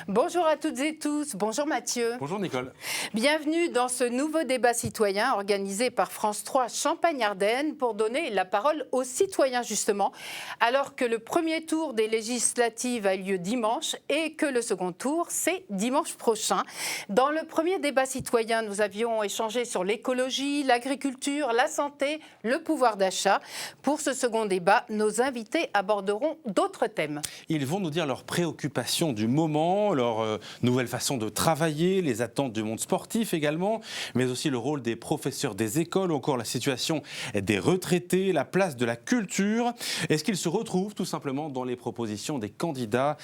Bonjour à toutes et tous, bonjour Mathieu. Bonjour Nicole. Bienvenue dans ce nouveau débat citoyen organisé par France 3 Champagne-Ardenne pour donner la parole aux citoyens justement, alors que le premier tour des législatives a lieu dimanche et que le second tour c'est dimanche prochain. Dans le premier débat citoyen, nous avions échangé sur l'écologie, l'agriculture, la santé, le pouvoir d'achat. Pour ce second débat, nos invités aborderont d'autres thèmes. Ils vont nous dire leurs préoccupations du moment, leur nouvelle façon de travailler, les attentes du monde sportif également, mais aussi le rôle des professeurs des écoles, ou encore la situation des retraités, la place de la culture. Est-ce qu'ils se retrouvent tout simplement dans les propositions des candidats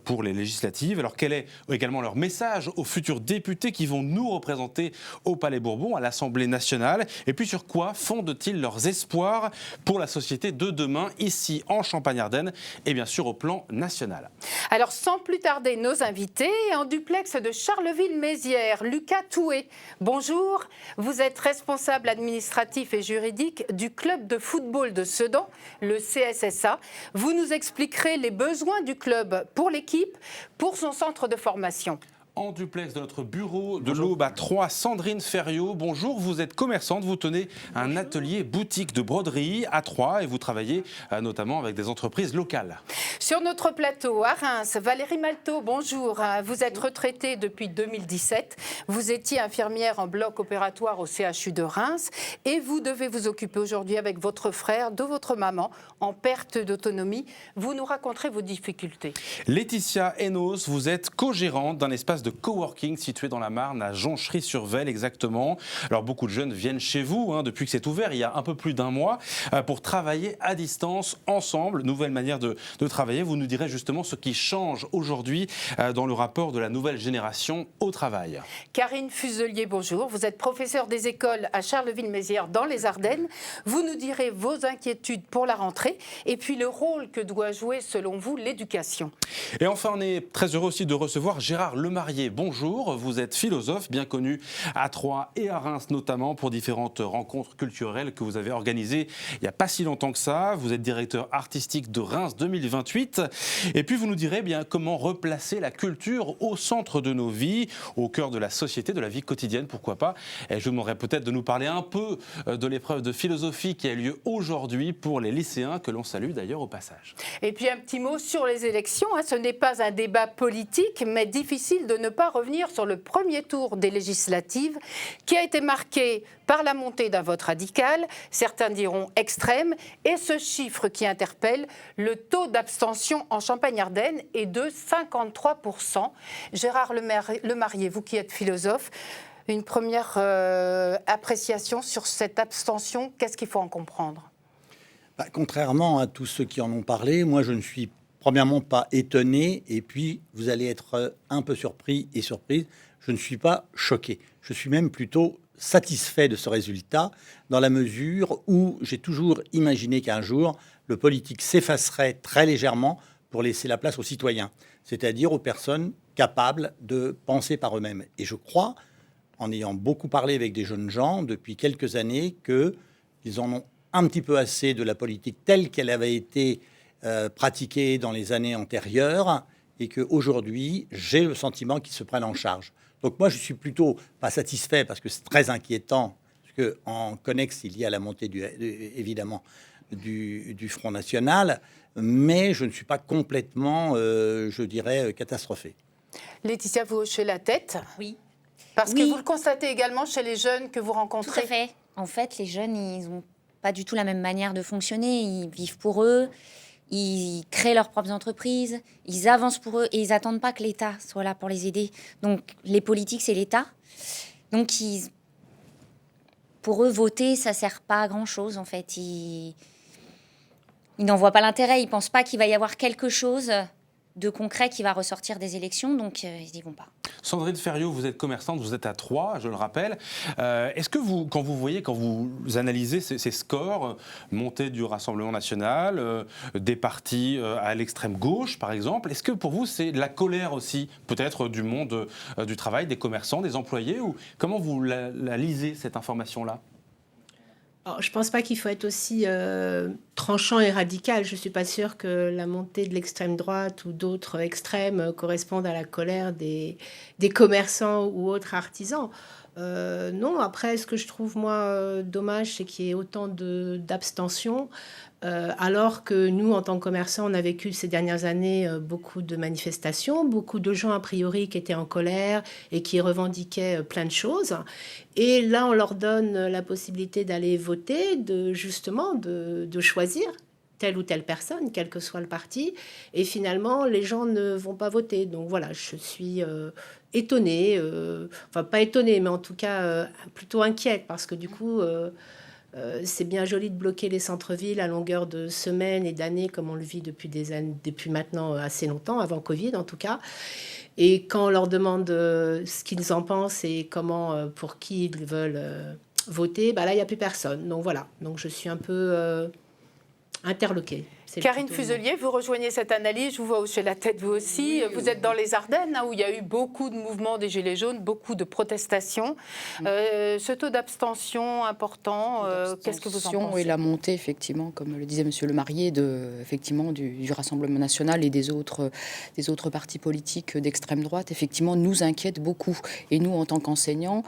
pour les législatives? Alors quel est également leur message aux futurs députés qui vont nous représenter au Palais Bourbon, à l'Assemblée nationale? Et puis sur quoi fondent-ils leurs espoirs pour la société de demain, ici en Champagne-Ardenne et bien sûr au plan national? Alors sans plus tarder, nos invités en duplex de Charleville-Mézières, Lucas Toué. Bonjour, vous êtes responsable administratif et juridique du club de football de Sedan, le CSSA. Vous nous expliquerez les besoins du club pour l'équipe, pour son centre de formation. En duplex de notre bureau de l'Aube à Troyes, Sandrine Ferriot. Bonjour, vous êtes commerçante, vous tenez un atelier boutique de broderie à Troyes et vous travaillez notamment avec des entreprises locales. Sur notre plateau à Reims, Valérie Malteau, bonjour. Vous êtes retraitée depuis 2017. Vous étiez infirmière en bloc opératoire au CHU de Reims et vous devez vous occuper aujourd'hui avec votre frère de votre maman en perte d'autonomie. Vous nous raconterez vos difficultés. Laetitia Enos, vous êtes co-gérante d'un espace de coworking situé dans la Marne, à Jonchery-sur-Vesle exactement. Alors beaucoup de jeunes viennent chez vous depuis que c'est ouvert il y a un peu plus d'un mois pour travailler à distance ensemble. Nouvelle manière de travailler. Vous nous direz justement ce qui change aujourd'hui dans le rapport de la nouvelle génération au travail. Karine Fuselier, bonjour. Vous êtes professeure des écoles à Charleville-Mézières dans les Ardennes. Vous nous direz vos inquiétudes pour la rentrée et puis le rôle que doit jouer selon vous l'éducation. Et enfin, on est très heureux aussi de recevoir Gérard Lemarié. Bonjour, vous êtes philosophe, bien connu à Troyes et à Reims notamment pour différentes rencontres culturelles que vous avez organisées il n'y a pas si longtemps que ça. Vous êtes directeur artistique de Reims 2028. Et puis vous nous direz bien comment replacer la culture au centre de nos vies, au cœur de la société, de la vie quotidienne, pourquoi pas. Et je vous demanderai peut-être de nous parler un peu de l'épreuve de philosophie qui a lieu aujourd'hui pour les lycéens, que l'on salue d'ailleurs au passage. Et puis un petit mot sur les élections. Ce n'est pas un débat politique, mais difficile de ne pas revenir sur le premier tour des législatives qui a été marqué par la montée d'un vote radical, certains diront extrême, et ce chiffre qui interpelle, le taux d'abstention en Champagne-Ardenne est de 53%. Gérard Lemarié, vous qui êtes philosophe, une première appréciation sur cette abstention, qu'est-ce qu'il faut en comprendre ? Contrairement à tous ceux qui en ont parlé, moi je ne suis premièrement pas étonné, et puis vous allez être un peu surpris et surprise, je ne suis pas choqué. Je suis même plutôt satisfait de ce résultat, dans la mesure où j'ai toujours imaginé qu'un jour, le politique s'effacerait très légèrement pour laisser la place aux citoyens, c'est-à-dire aux personnes capables de penser par eux-mêmes. Et je crois, en ayant beaucoup parlé avec des jeunes gens depuis quelques années, qu'ils en ont un petit peu assez de la politique telle qu'elle avait été pratiquée dans les années antérieures et qu'aujourd'hui, j'ai le sentiment qu'ils se prennent en charge. Donc moi, je suis plutôt pas satisfait parce que c'est très inquiétant, parce qu'en connexe, il y a la montée évidemment du Front National, mais je ne suis pas complètement, je dirais, catastrophé. Laetitia, vous hochez la tête ? Oui. Parce que vous le constatez également chez les jeunes que vous rencontrez. Tout à fait. En fait, les jeunes, ils n'ont pas du tout la même manière de fonctionner. Ils vivent pour eux, ils créent leurs propres entreprises, ils avancent pour eux et ils n'attendent pas que l'État soit là pour les aider. Donc, les politiques, c'est l'État. Donc, pour eux, voter, ça ne sert pas à grand-chose, en fait. Ils n'en voient pas l'intérêt. Ils ne pensent pas qu'il va y avoir quelque chose de concret qui va ressortir des élections, donc ils n'y vont pas. Sandrine Ferriot, vous êtes commerçante, vous êtes à Troyes, je le rappelle. Est-ce que vous, quand vous analysez ces scores, montée du Rassemblement national, des partis à l'extrême gauche, par exemple, est-ce que pour vous, c'est de la colère aussi, peut-être du monde du travail, des commerçants, des employés, ou comment vous la lisez, cette information-là ? Alors, je ne pense pas qu'il faut être aussi tranchant et radical. Je ne suis pas sûre que la montée de l'extrême droite ou d'autres extrêmes correspondent à la colère des commerçants ou autres artisans. Non, après, ce que je trouve, moi, dommage, c'est qu'il y ait autant d'abstention, alors que nous, en tant que commerçants, on a vécu ces dernières années beaucoup de manifestations, beaucoup de gens, a priori, qui étaient en colère et qui revendiquaient plein de choses. Et là, on leur donne la possibilité d'aller voter, justement, de choisir telle ou telle personne, quel que soit le parti. Et finalement, les gens ne vont pas voter. Donc voilà, je suis étonnée, enfin pas étonnée, mais en tout cas plutôt inquiète, parce que du coup, c'est bien joli de bloquer les centres-villes à longueur de semaines et d'années, comme on le vit depuis des années, depuis maintenant assez longtemps, avant Covid en tout cas. Et quand on leur demande ce qu'ils en pensent et comment, pour qui ils veulent voter, bah là, il n'y a plus personne. Donc voilà, donc je suis un peu interloquée. Karine Fuselier, vous rejoignez cette analyse, je vous vois hocher la tête vous aussi. Oui, vous êtes dans les Ardennes, où il y a eu beaucoup de mouvements des Gilets jaunes, beaucoup de protestations. Ce taux d'abstention important, qu'est-ce que vous en pensez ? Et la montée, effectivement, comme le disait Monsieur Lemarrier, du Rassemblement national et des autres partis politiques d'extrême droite, effectivement, nous inquiète beaucoup. Et nous, en tant qu'enseignants,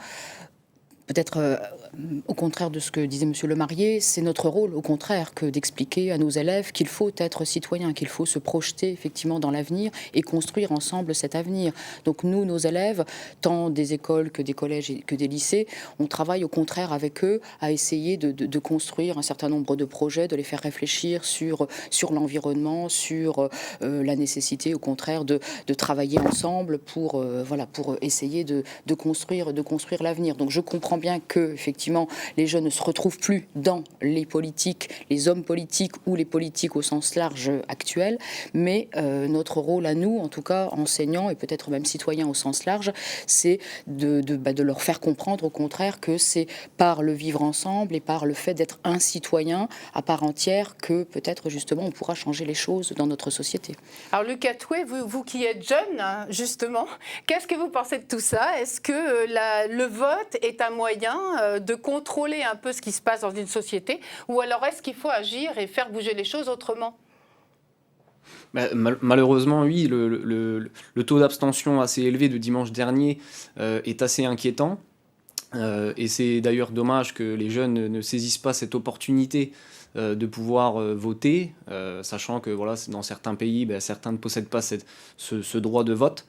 peut-être au contraire de ce que disait Monsieur Lemarrier, c'est notre rôle, au contraire, que d'expliquer à nos élèves qu'il faut être citoyen, qu'il faut se projeter effectivement dans l'avenir et construire ensemble cet avenir. Donc nous, nos élèves, tant des écoles que des collèges et que des lycées, on travaille au contraire avec eux à essayer de construire un certain nombre de projets, de les faire réfléchir sur l'environnement, sur la nécessité, au contraire, de travailler ensemble pour essayer de construire l'avenir. Donc je comprends bien que, effectivement, les jeunes ne se retrouvent plus dans les politiques, les hommes politiques ou les politiques au sens large actuel, mais notre rôle à nous, en tout cas enseignants et peut-être même citoyens au sens large, c'est de leur faire comprendre au contraire que c'est par le vivre ensemble et par le fait d'être un citoyen à part entière que peut-être justement on pourra changer les choses dans notre société. Alors Lucas Toué, vous qui êtes jeune, hein, justement, qu'est-ce que vous pensez de tout ça ? Est-ce que le vote est un moyen de contrôler un peu ce qui se passe dans une société, ou alors est-ce qu'il faut agir et faire bouger les choses autrement ? Malheureusement, oui, le taux d'abstention assez élevé de dimanche dernier est assez inquiétant. Et c'est d'ailleurs dommage que les jeunes ne saisissent pas cette opportunité de pouvoir voter, sachant que voilà, dans certains pays, certains ne possèdent pas ce droit de vote.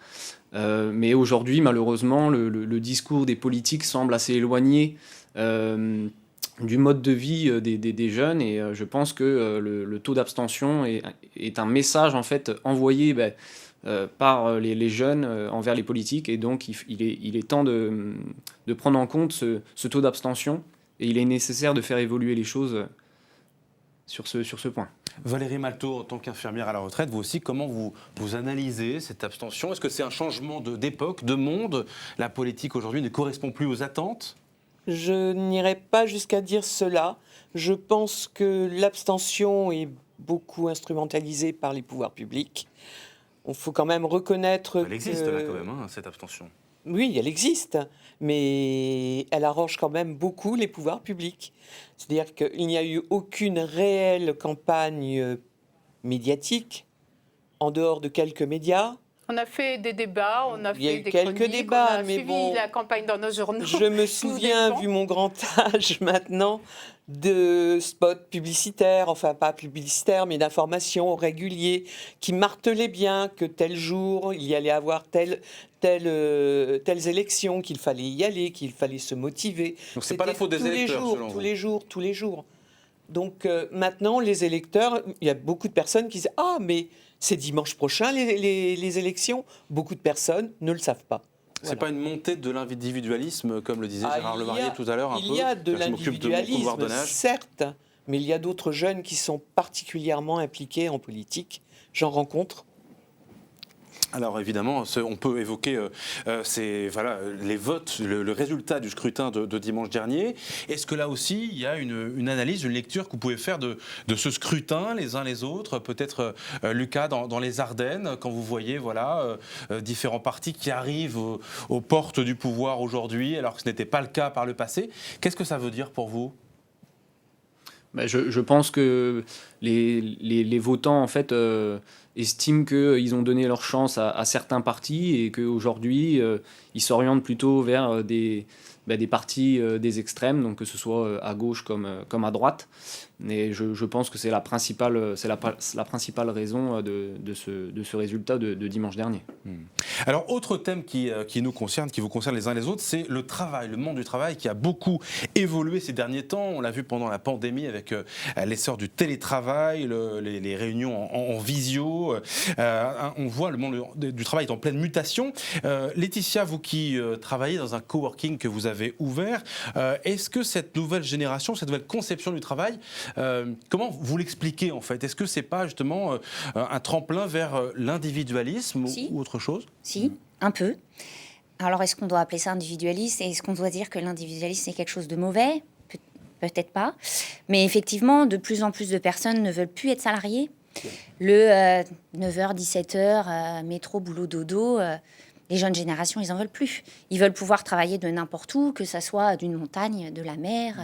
Mais aujourd'hui, malheureusement, le discours des politiques semble assez éloigné du mode de vie des jeunes, et je pense que le taux d'abstention est un message en fait envoyé par les jeunes envers les politiques, et donc il est temps de prendre en compte ce taux d'abstention, et il est nécessaire de faire évoluer les choses sur ce point. Valérie Maltaux, en tant qu'infirmière à la retraite, vous aussi, comment vous analysez cette abstention ? Est-ce que c'est un changement d'époque, de monde ? La politique aujourd'hui ne correspond plus aux attentes ? Je n'irai pas jusqu'à dire cela. Je pense que l'abstention est beaucoup instrumentalisée par les pouvoirs publics. Il faut quand même reconnaître Elle existe là quand même, hein, cette abstention. Oui, elle existe, mais elle arrange quand même beaucoup les pouvoirs publics. C'est-à-dire qu'il n'y a eu aucune réelle campagne médiatique, en dehors de quelques médias. On a fait des débats, on a fait des quelques chroniques, débats, on a suivi la campagne dans nos journaux. Je me souviens, vu mon grand âge maintenant, de spots publicitaires, enfin pas publicitaires, mais d'informations réguliers, qui martelaient bien que tel jour, il y allait avoir telles élections, qu'il fallait y aller, qu'il fallait se motiver. Donc c'est pas la faute des électeurs, selon vous. Tous les jours. Donc maintenant, les électeurs, il y a beaucoup de personnes qui disent « Ah, mais c'est dimanche prochain les élections ». Beaucoup de personnes ne le savent pas. C'est pas une montée de l'individualisme, comme le disait Gérard Lemarrier tout à l'heure, il y a de l'individualisme, certes, mais il y a d'autres jeunes qui sont particulièrement impliqués en politique. J'en rencontre. Alors évidemment, on peut évoquer les votes, le résultat du scrutin de dimanche dernier. Est-ce que là aussi, il y a une analyse, une lecture que vous pouvez faire de ce scrutin, les uns les autres ? Peut-être, Lucas, dans les Ardennes, quand vous voyez différents partis qui arrivent aux portes du pouvoir aujourd'hui, alors que ce n'était pas le cas par le passé. Qu'est-ce que ça veut dire pour vous ? Je pense que les votants, en fait, estiment qu'ils ont donné leur chance à certains partis et qu'aujourd'hui, ils s'orientent plutôt vers des partis des extrêmes, donc que ce soit à gauche comme à droite. Mais je pense que c'est la principale raison de ce résultat de dimanche dernier. Alors, autre thème qui nous concerne, qui vous concerne les uns les autres, c'est le travail, le monde du travail qui a beaucoup évolué ces derniers temps. On l'a vu pendant la pandémie avec l'essor du télétravail, les réunions en visio. On voit le monde du travail est en pleine mutation. Laetitia, vous qui travaillez dans un coworking que vous avez ouvert, est-ce que cette nouvelle génération, cette nouvelle conception du travail, comment vous l'expliquez en fait? Est-ce que c'est pas justement un tremplin vers l'individualisme ou autre chose? Si, un peu. Alors, est-ce qu'on doit appeler ça individualiste? Et est-ce qu'on doit dire que l'individualisme, c'est quelque chose de mauvais? Peut-être pas. Mais effectivement, de plus en plus de personnes ne veulent plus être salariées. Le 9h, 17h, métro, boulot, dodo, les jeunes générations, ils n'en veulent plus. Ils veulent pouvoir travailler de n'importe où, que ça soit d'une montagne, de la mer,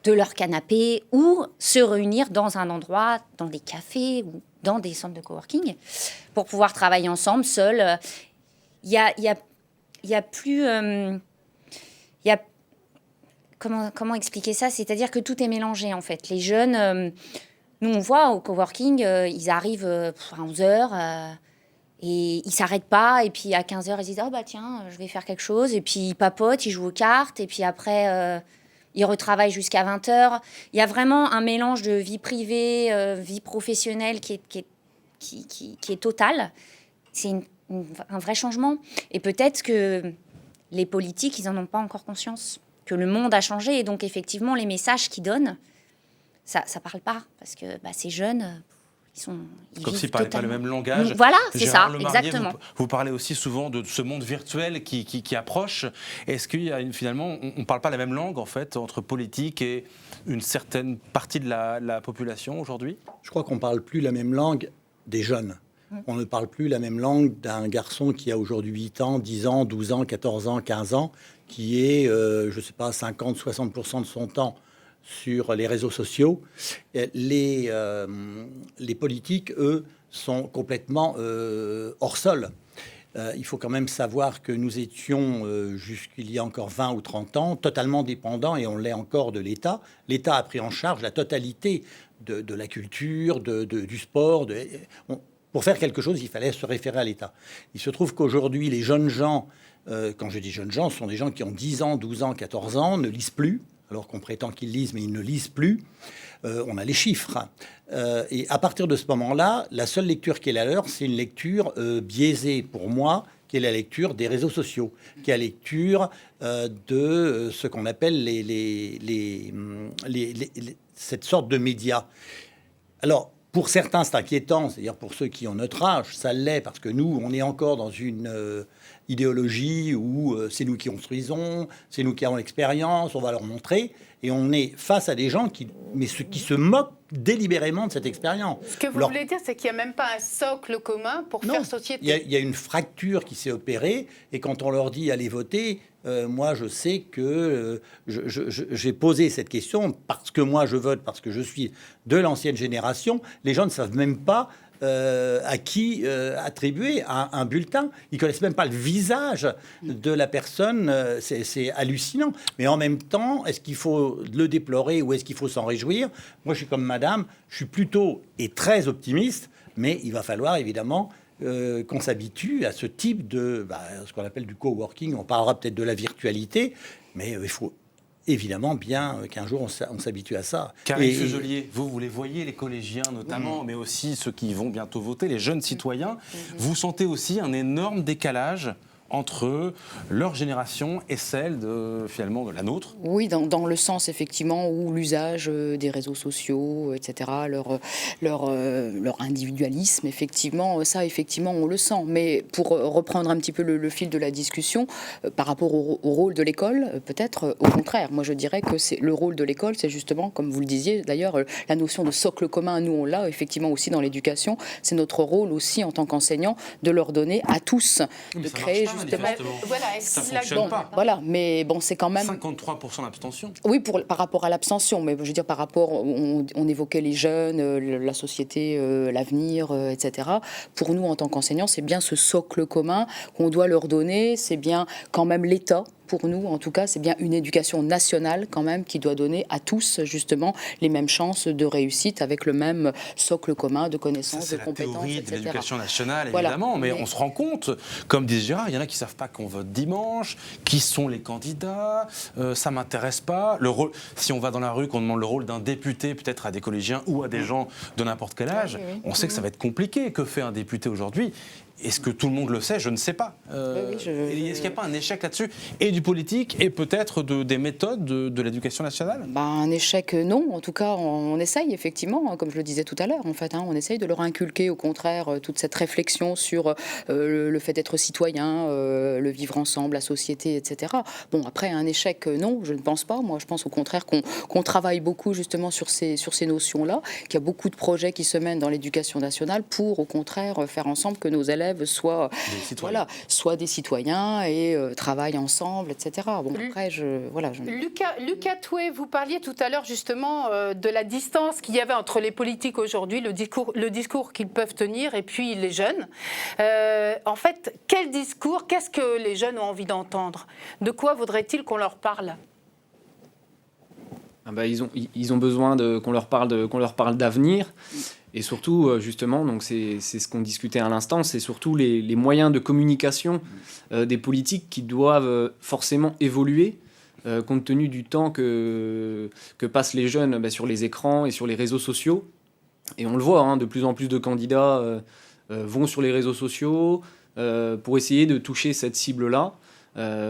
de leur canapé, ou se réunir dans un endroit, dans des cafés ou dans des centres de coworking, pour pouvoir travailler ensemble, seuls. Il y a plus... Comment expliquer ça? C'est-à-dire que tout est mélangé, en fait. Les jeunes, nous, on voit au coworking, ils arrivent à 11h et ils ne s'arrêtent pas. Et puis, à 15h, ils disent « Oh, bah tiens, je vais faire quelque chose. » Et puis, ils papotent, ils jouent aux cartes. Et puis après, ils retravaillent jusqu'à 20h. Il y a vraiment un mélange de vie privée, vie professionnelle qui est total. C'est un vrai changement. Et peut-être que les politiques, ils n'en ont pas encore conscience. Que le monde a changé et donc effectivement les messages qu'ils donnent, ça parle pas parce que ces jeunes, ils comme s'ils ne parlaient pas le même langage. Voilà, c'est Gérard ça, Lemarrier, exactement. Vous parlez aussi souvent de ce monde virtuel qui approche. Est-ce qu'il y a finalement, on ne parle pas la même langue en fait entre politique et une certaine partie de la population aujourd'hui? Je crois qu'on ne parle plus la même langue des jeunes. On ne parle plus la même langue d'un garçon qui a aujourd'hui 8 ans, 10 ans, 12 ans, 14 ans, 15 ans, qui est, je ne sais pas, 50-60% de son temps sur les réseaux sociaux. Les politiques, eux, sont complètement hors sol. Il faut quand même savoir que nous étions, jusqu'il y a encore 20 ou 30 ans, totalement dépendants, et on l'est encore, de l'État. L'État a pris en charge la totalité de la culture, du sport. Pour faire quelque chose, il fallait se référer à l'État. Il se trouve qu'aujourd'hui, les jeunes gens, quand je dis jeunes gens, ce sont des gens qui ont 10 ans, 12 ans, 14 ans, ne lisent plus, alors qu'on prétend qu'ils lisent, mais ils ne lisent plus. On a les chiffres. Et à partir de ce moment-là, la seule lecture qui est la leur, c'est une lecture biaisée pour moi, qui est la lecture des réseaux sociaux, qui est la lecture de ce qu'on appelle cette sorte de médias. Alors, pour certains, c'est inquiétant, c'est-à-dire pour ceux qui ont notre âge, ça l'est, parce que nous, on est encore dans une idéologie où c'est nous qui construisons, c'est nous qui avons l'expérience, on va leur montrer, et on est face à des gens qui se moquent délibérément de cette expérience. Ce que vous voulez dire, c'est qu'il n'y a même pas un socle commun pour faire société. Il y a une fracture qui s'est opérée, et quand on leur dit « allez voter », moi, je sais que j'ai posé cette question parce que moi, je vote, parce que je suis de l'ancienne génération. Les gens ne savent même pas à qui attribuer un bulletin. Ils ne connaissent même pas le visage de la personne. C'est hallucinant. Mais en même temps, est-ce qu'il faut le déplorer ou est-ce qu'il faut s'en réjouir? Moi, je suis comme madame. Je suis plutôt et très optimiste. Mais il va falloir, évidemment, qu'on s'habitue à ce type de, ce qu'on appelle du coworking. On parlera peut-être de la virtualité, mais il faut évidemment bien qu'un jour on s'habitue à ça. Karine Fuselier, vous les voyez, les collégiens notamment, mais aussi ceux qui vont bientôt voter, les jeunes citoyens. Vous sentez aussi un énorme décalage entre leur génération et celle finalement de la nôtre? Oui, dans le sens effectivement où l'usage des réseaux sociaux, etc., leur individualisme, effectivement, ça effectivement on le sent. Mais pour reprendre un petit peu le fil de la discussion, par rapport au rôle de l'école, peut-être au contraire. Moi je dirais que le rôle de l'école, c'est justement, comme vous le disiez d'ailleurs, la notion de socle commun, nous on l'a effectivement aussi dans l'éducation. C'est notre rôle aussi en tant qu'enseignant de leur donner à tous, de créer justement. Voilà, Ça est-ce que fonctionne Bon, pas. voilà, mais bon, c'est quand même 53% d'abstention. oui, par rapport à l'abstention, mais je veux dire par rapport, on évoquait les jeunes, la société, l'avenir, etc. Pour nous, en tant qu'enseignants, c'est bien ce socle commun qu'on doit leur donner, c'est bien quand même l'État. Pour nous, en tout cas, c'est bien une éducation nationale quand même qui doit donner à tous justement les mêmes chances de réussite avec le même socle commun de connaissances, C'est de la compétences, théorie de etc. l'éducation nationale, Voilà. évidemment, mais Mais- on se rend compte, comme disait Gérard, il y en a qui ne savent pas qu'on vote dimanche, qui sont les candidats, ça ne m'intéresse pas. Le rôle, si on va dans la rue, qu'on demande le rôle d'un député, peut-être à des collégiens ou à des gens de n'importe quel âge, Oui. on sait que ça va être compliqué. Que fait un député aujourd'hui ? Est-ce que tout le monde le sait ? Je ne sais pas. Est-ce qu'il n'y a pas un échec là-dessus, et du politique, et peut-être des méthodes de l'éducation nationale ? Un échec, non. En tout cas, on essaye, effectivement, comme je le disais tout à l'heure, en fait, on essaye de leur inculquer, au contraire, toute cette réflexion sur le fait d'être citoyen, le vivre ensemble, la société, etc. Bon, après, un échec, non, je ne pense pas. Moi, je pense au contraire qu'on travaille beaucoup, justement, sur ces notions-là, qu'il y a beaucoup de projets qui se mènent dans l'éducation nationale pour, au contraire, faire ensemble que nos élèves soient des citoyens et travaillent ensemble, etc. Bon, après, Lucas Toué, vous parliez tout à l'heure justement de la distance qu'il y avait entre les politiques aujourd'hui, le discours qu'ils peuvent tenir et puis les jeunes. En fait, quel discours, qu'est-ce que les jeunes ont envie d'entendre ? De quoi vaudrait-il qu'on leur parle ? Ils ont besoin qu'on leur parle d'avenir. Et surtout, justement, donc c'est ce qu'on discutait à l'instant, c'est surtout les moyens de communication des politiques qui doivent forcément évoluer compte tenu du temps que passent les jeunes sur les écrans et sur les réseaux sociaux. Et on le voit, de plus en plus de candidats vont sur les réseaux sociaux pour essayer de toucher cette cible-là.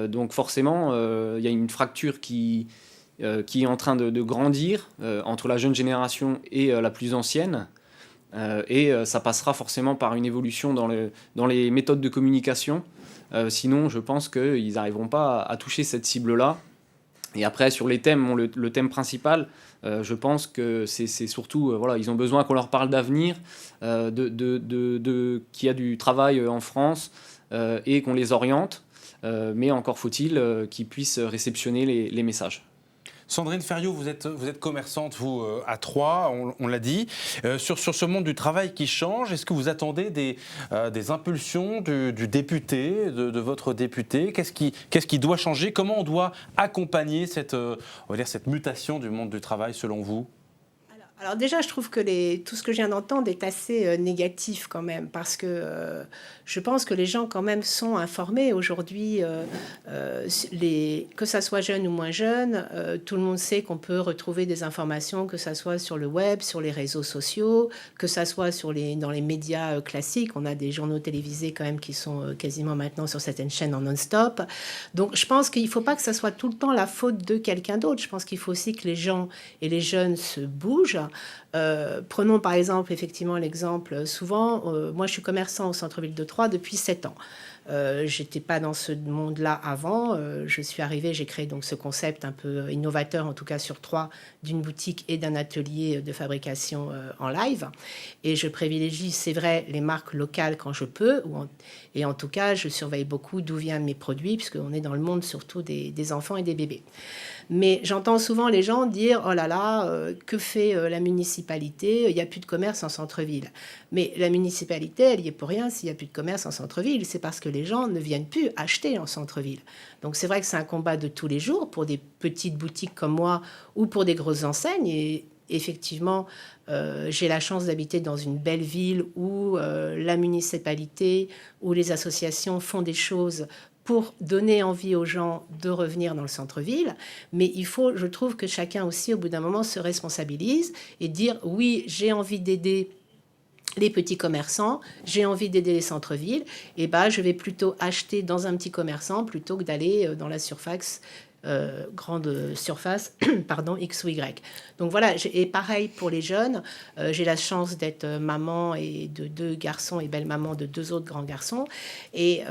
Donc forcément, il y a une fracture qui est en train de grandir entre la jeune génération et la plus ancienne. Et ça passera forcément par une évolution dans les méthodes de communication. Sinon, je pense qu'ils n'arriveront pas à toucher cette cible-là. Et après, sur les thèmes, le thème principal, je pense que c'est surtout, ils ont besoin qu'on leur parle d'avenir, qu'il y a du travail en France et qu'on les oriente. Mais encore faut-il qu'ils puissent réceptionner les messages. Sandrine Ferriot, vous êtes commerçante, vous, à Troyes, on l'a dit. Sur ce monde du travail qui change, est-ce que vous attendez des impulsions du député, de votre député ? Qu'est-ce qui doit changer ? Comment on doit accompagner cette mutation du monde du travail, selon vous ? Alors déjà, je trouve que tout ce que je viens d'entendre est assez négatif quand même, parce que je pense que les gens quand même sont informés aujourd'hui, que ça soit jeune ou moins jeune, tout le monde sait qu'on peut retrouver des informations, que ça soit sur le web, sur les réseaux sociaux, que ça soit dans les médias classiques. On a des journaux télévisés quand même qui sont quasiment maintenant sur certaines chaînes en non-stop. Donc je pense qu'il ne faut pas que ça soit tout le temps la faute de quelqu'un d'autre. Je pense qu'il faut aussi que les gens et les jeunes se bougent. Prenons par exemple effectivement l'exemple souvent, moi je suis commerçant au centre-ville de Troyes depuis 7 ans. J'étais pas dans ce monde-là avant. Je suis arrivée, j'ai créé donc ce concept un peu innovateur, en tout cas sur Troyes, d'une boutique et d'un atelier de fabrication en live. Et je privilégie, c'est vrai, les marques locales quand je peux. Et en tout cas, je surveille beaucoup d'où viennent mes produits, puisqu'on est dans le monde surtout des enfants et des bébés. Mais j'entends souvent les gens dire « Oh là là, que fait la municipalité ? Il n'y a plus de commerce en centre-ville. » Mais la municipalité, elle y est pour rien s'il n'y a plus de commerce en centre-ville. C'est parce que les gens ne viennent plus acheter en centre-ville. Donc c'est vrai que c'est un combat de tous les jours pour des petites boutiques comme moi ou pour des grosses enseignes. Et effectivement, j'ai la chance d'habiter dans une belle ville où la municipalité, où les associations font des choses pour donner envie aux gens de revenir dans le centre-ville. Mais il faut, je trouve que chacun aussi, au bout d'un moment, se responsabilise et dire « Oui, j'ai envie d'aider les petits commerçants, j'ai envie d'aider les centres-villes, et je vais plutôt acheter dans un petit commerçant plutôt que d'aller dans la surface grande surface, pardon, X ou Y. Donc voilà, et pareil pour les jeunes, j'ai la chance d'être maman et de 2 garçons et belle-maman de 2 autres grands garçons. Et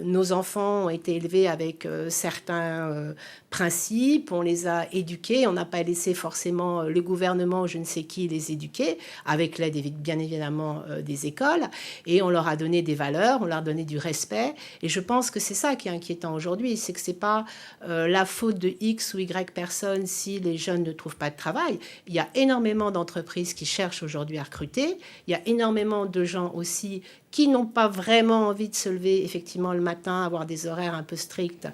nos enfants ont été élevés avec certains principes, on les a éduqués, on n'a pas laissé forcément le gouvernement ou je ne sais qui les éduquer, avec l'aide bien évidemment des écoles, et on leur a donné des valeurs, on leur a donné du respect. Et je pense que c'est ça qui est inquiétant aujourd'hui, c'est que c'est pas la faute de X ou Y personnes si les jeunes ne trouvent pas de travail. Il y a énormément d'entreprises qui cherchent aujourd'hui à recruter. Il y a énormément de gens aussi qui n'ont pas vraiment envie de se lever effectivement le matin, avoir des horaires un peu stricts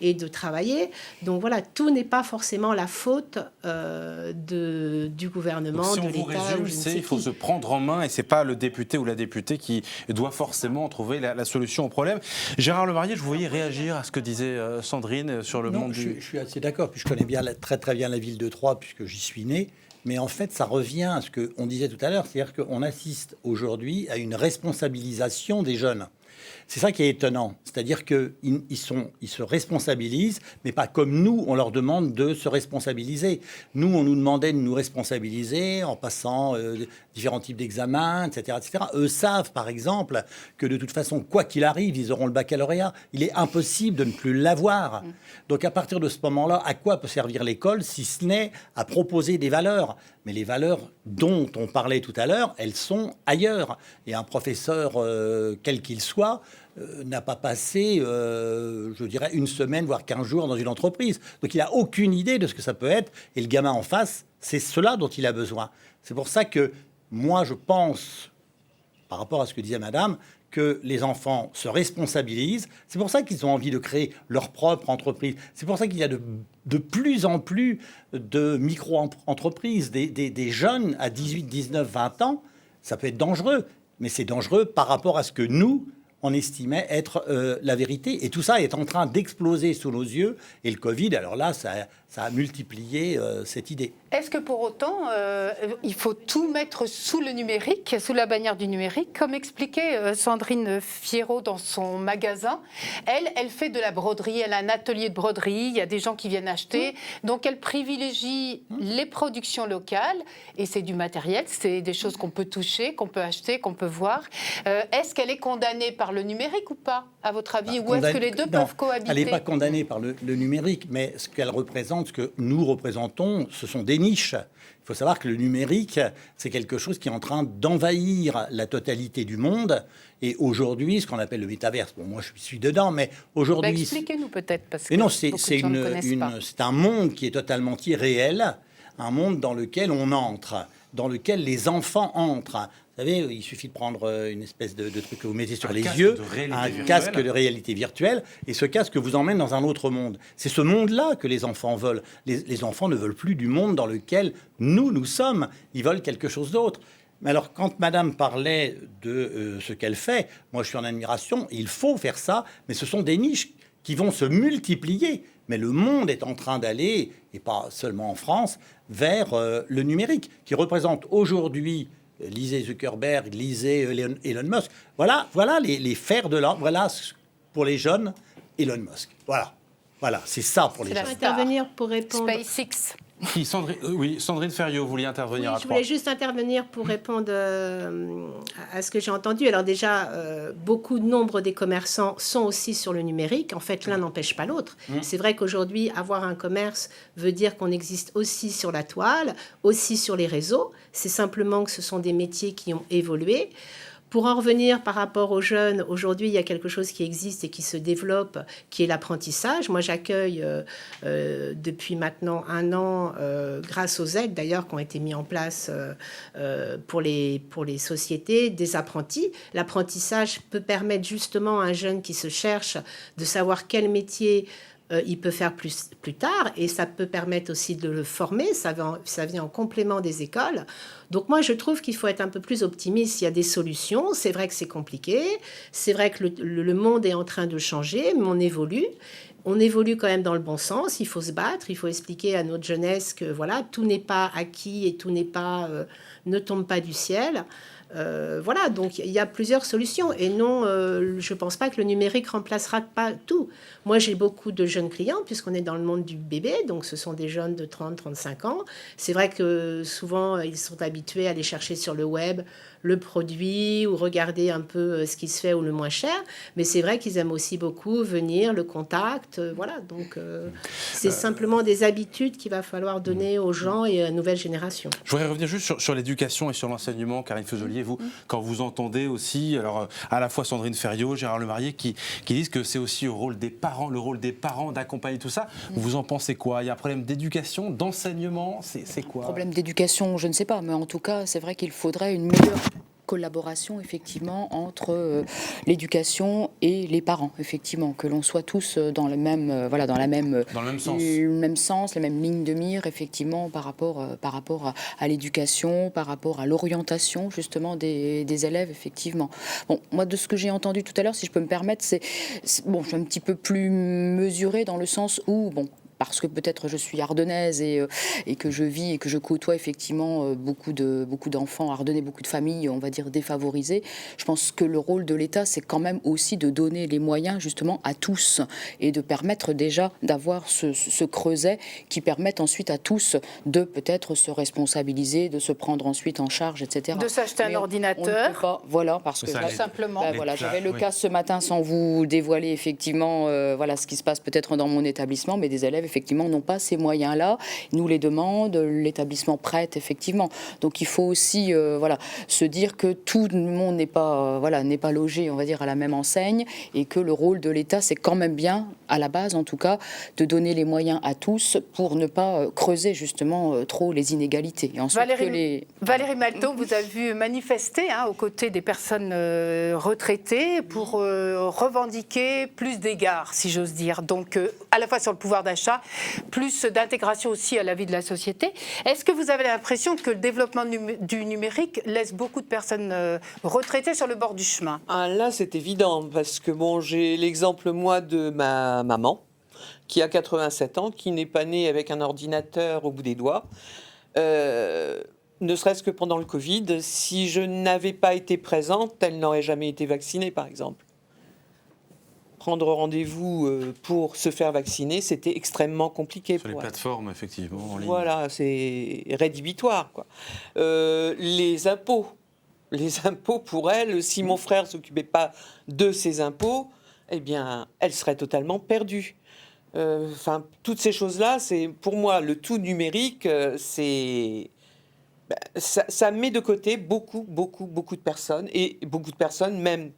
et de travailler. Donc voilà, tout n'est pas forcément la faute du gouvernement, donc, si de on vous l'État. résume, il faut se prendre en main et c'est pas le député ou la députée qui doit forcément trouver la solution au problème. Gérard Lemarié, je vous voyais réagir à ce que disait Sandrine sur le monde du... Je suis assez d'accord, puis je connais bien très très bien la ville de Troyes puisque j'y suis né. Mais en fait, ça revient à ce qu'on disait tout à l'heure, c'est-à-dire qu'on assiste aujourd'hui à une responsabilisation des jeunes. C'est ça qui est étonnant, c'est-à-dire qu'ils se responsabilisent, mais pas comme nous, on leur demande de se responsabiliser. Nous, on nous demandait de nous responsabiliser en passant différents types d'examens, etc., etc. Eux savent, par exemple, que de toute façon, quoi qu'il arrive, ils auront le baccalauréat. Il est impossible de ne plus l'avoir. Donc à partir de ce moment-là, à quoi peut servir l'école si ce n'est à proposer des valeurs ? Mais les valeurs dont on parlait tout à l'heure, elles sont ailleurs. Et un professeur, quel qu'il soit, n'a pas passé, je dirais, 1 semaine, voire 15 jours dans une entreprise. Donc il n'a aucune idée de ce que ça peut être. Et le gamin en face, c'est cela dont il a besoin. C'est pour ça que moi, je pense, par rapport à ce que disait madame, que les enfants se responsabilisent. C'est pour ça qu'ils ont envie de créer leur propre entreprise. C'est pour ça qu'il y a de plus en plus de micro-entreprises, des jeunes à 18, 19, 20 ans. Ça peut être dangereux, mais c'est dangereux par rapport à ce que nous, on estimait être la vérité. Et tout ça est en train d'exploser sous nos yeux. Et le Covid, alors là, ça a multiplié cette idée. Est-ce que pour autant, il faut tout mettre sous le numérique, sous la bannière du numérique, comme expliquait Sandrine Fierot dans son magasin? Elle fait de la broderie, elle a un atelier de broderie, il y a des gens qui viennent acheter, donc elle privilégie les productions locales, et c'est du matériel, c'est des choses qu'on peut toucher, qu'on peut acheter, qu'on peut voir. Est-ce qu'elle est condamnée par le numérique ou pas, à votre avis, ou est-ce que les deux peuvent cohabiter? Elle n'est pas condamnée par le numérique, mais ce qu'elle représente, ce que nous représentons, ce sont des niches. Il faut savoir que le numérique, c'est quelque chose qui est en train d'envahir la totalité du monde. Et aujourd'hui, ce qu'on appelle le métaverse, bon, moi je suis dedans, mais aujourd'hui... Expliquez-nous peut-être, parce que non, c'est un monde qui est totalement irréel, un monde dans lequel on entre, dans lequel les enfants entrent. Vous savez, il suffit de prendre une espèce de truc que vous mettez sur les yeux, un casque de réalité virtuelle, et ce casque vous emmène dans un autre monde. C'est ce monde-là que les enfants veulent. Les enfants ne veulent plus du monde dans lequel nous sommes. Ils veulent quelque chose d'autre. Mais alors, quand madame parlait de ce qu'elle fait, moi je suis en admiration, il faut faire ça, mais ce sont des niches qui vont se multiplier. Mais le monde est en train d'aller, et pas seulement en France, vers le numérique, qui représente aujourd'hui... Lisez Zuckerberg, lisez Elon Musk. Voilà les fers de l'or. Voilà pour les jeunes, Elon Musk. Voilà, c'est ça pour les jeunes. Je vais intervenir pour répondre. SpaceX. Sandrine Ferriot, vous vouliez intervenir. Oui, je voulais juste intervenir pour répondre à ce que j'ai entendu. Alors déjà, nombre des commerçants sont aussi sur le numérique. En fait, l'un n'empêche pas l'autre. C'est vrai qu'aujourd'hui, avoir un commerce veut dire qu'on existe aussi sur la toile, aussi sur les réseaux. C'est simplement que ce sont des métiers qui ont évolué. Pour en revenir par rapport aux jeunes, aujourd'hui, il y a quelque chose qui existe et qui se développe, qui est l'apprentissage. Moi, j'accueille depuis maintenant 1 an, grâce aux aides d'ailleurs qui ont été mises en place pour les sociétés, des apprentis. L'apprentissage peut permettre justement à un jeune qui se cherche de savoir quel métier il peut faire plus tard, et ça peut permettre aussi de le former, ça vient en complément des écoles. Donc moi, je trouve qu'il faut être un peu plus optimiste. Il y a des solutions, c'est vrai que c'est compliqué, c'est vrai que le monde est en train de changer, mais on évolue. On évolue quand même dans le bon sens, il faut se battre, il faut expliquer à notre jeunesse que voilà, tout n'est pas acquis et tout n'est pas, ne tombe pas du ciel. Voilà, donc il y a plusieurs solutions. Et non, je ne pense pas que le numérique remplacera pas tout. Moi, j'ai beaucoup de jeunes clients, puisqu'on est dans le monde du bébé, donc ce sont des jeunes de 30-35 ans. C'est vrai que souvent, ils sont habitués à aller chercher sur le web le produit ou regarder un peu ce qui se fait ou le moins cher. Mais c'est vrai qu'ils aiment aussi beaucoup venir, le contact. Voilà, donc c'est simplement des habitudes qu'il va falloir donner aux gens et à la nouvelle génération. Je voudrais revenir juste sur l'éducation et sur l'enseignement. Karine Fuselier, vous, quand vous entendez aussi, alors à la fois Sandrine Ferriot, Gérard Lemarié, qui disent que c'est aussi le rôle des parents d'accompagner tout ça. Vous en pensez quoi? Il y a un problème d'éducation, d'enseignement, c'est quoi? Problème d'éducation, je ne sais pas, mais en tout cas, c'est vrai qu'il faudrait une meilleure collaboration effectivement entre l'éducation et les parents, effectivement, que l'on soit tous dans le même dans le même sens, la même ligne de mire, effectivement, par rapport à l'éducation, par rapport à l'orientation justement des élèves, effectivement. Bon, moi, de ce que j'ai entendu tout à l'heure, si je peux me permettre, bon, je suis un petit peu plus mesurée dans le sens où, bon, parce que peut-être je suis ardennaise et que je vis et que je côtoie effectivement beaucoup d'enfants ardennais, beaucoup de familles, on va dire, défavorisées. Je pense que le rôle de l'État, c'est quand même aussi de donner les moyens justement à tous et de permettre déjà d'avoir ce creuset qui permette ensuite à tous de peut-être se responsabiliser, de se prendre ensuite en charge, etc. De s'acheter un ordinateur. Voilà, parce que tout simplement. Voilà, j'avais le cas ce matin sans vous dévoiler effectivement voilà ce qui se passe peut-être dans mon établissement, mais des élèves effectivement n'ont pas ces moyens-là, nous les demande, l'établissement prête effectivement. Donc il faut aussi se dire que tout le monde n'est pas logé, on va dire, à la même enseigne, et que le rôle de l'État, c'est quand même bien, à la base en tout cas, de donner les moyens à tous pour ne pas creuser justement trop les inégalités. Et ensuite, Valérie Malton, vous avez vu manifester aux côtés des personnes retraitées pour revendiquer plus d'égards, si j'ose dire. Donc à la fois sur le pouvoir d'achat, plus d'intégration aussi à la vie de la société. Est-ce que vous avez l'impression que le développement du numérique laisse beaucoup de personnes retraitées sur le bord du chemin? Là, c'est évident, parce que bon, j'ai l'exemple, moi, de ma maman, qui a 87 ans, qui n'est pas née avec un ordinateur au bout des doigts. Ne serait-ce que pendant le Covid, si je n'avais pas été présente, elle n'aurait jamais été vaccinée, par exemple. Prendre rendez-vous pour se faire vacciner, c'était extrêmement compliqué. Sur les plateformes, effectivement, en ligne. Voilà, c'est rédhibitoire, quoi. Les impôts pour elle, si mon frère ne s'occupait pas de ses impôts, eh bien, elle serait totalement perdue. Toutes ces choses-là, c'est pour moi le tout numérique, ça met de côté beaucoup de personnes, et beaucoup de personnes même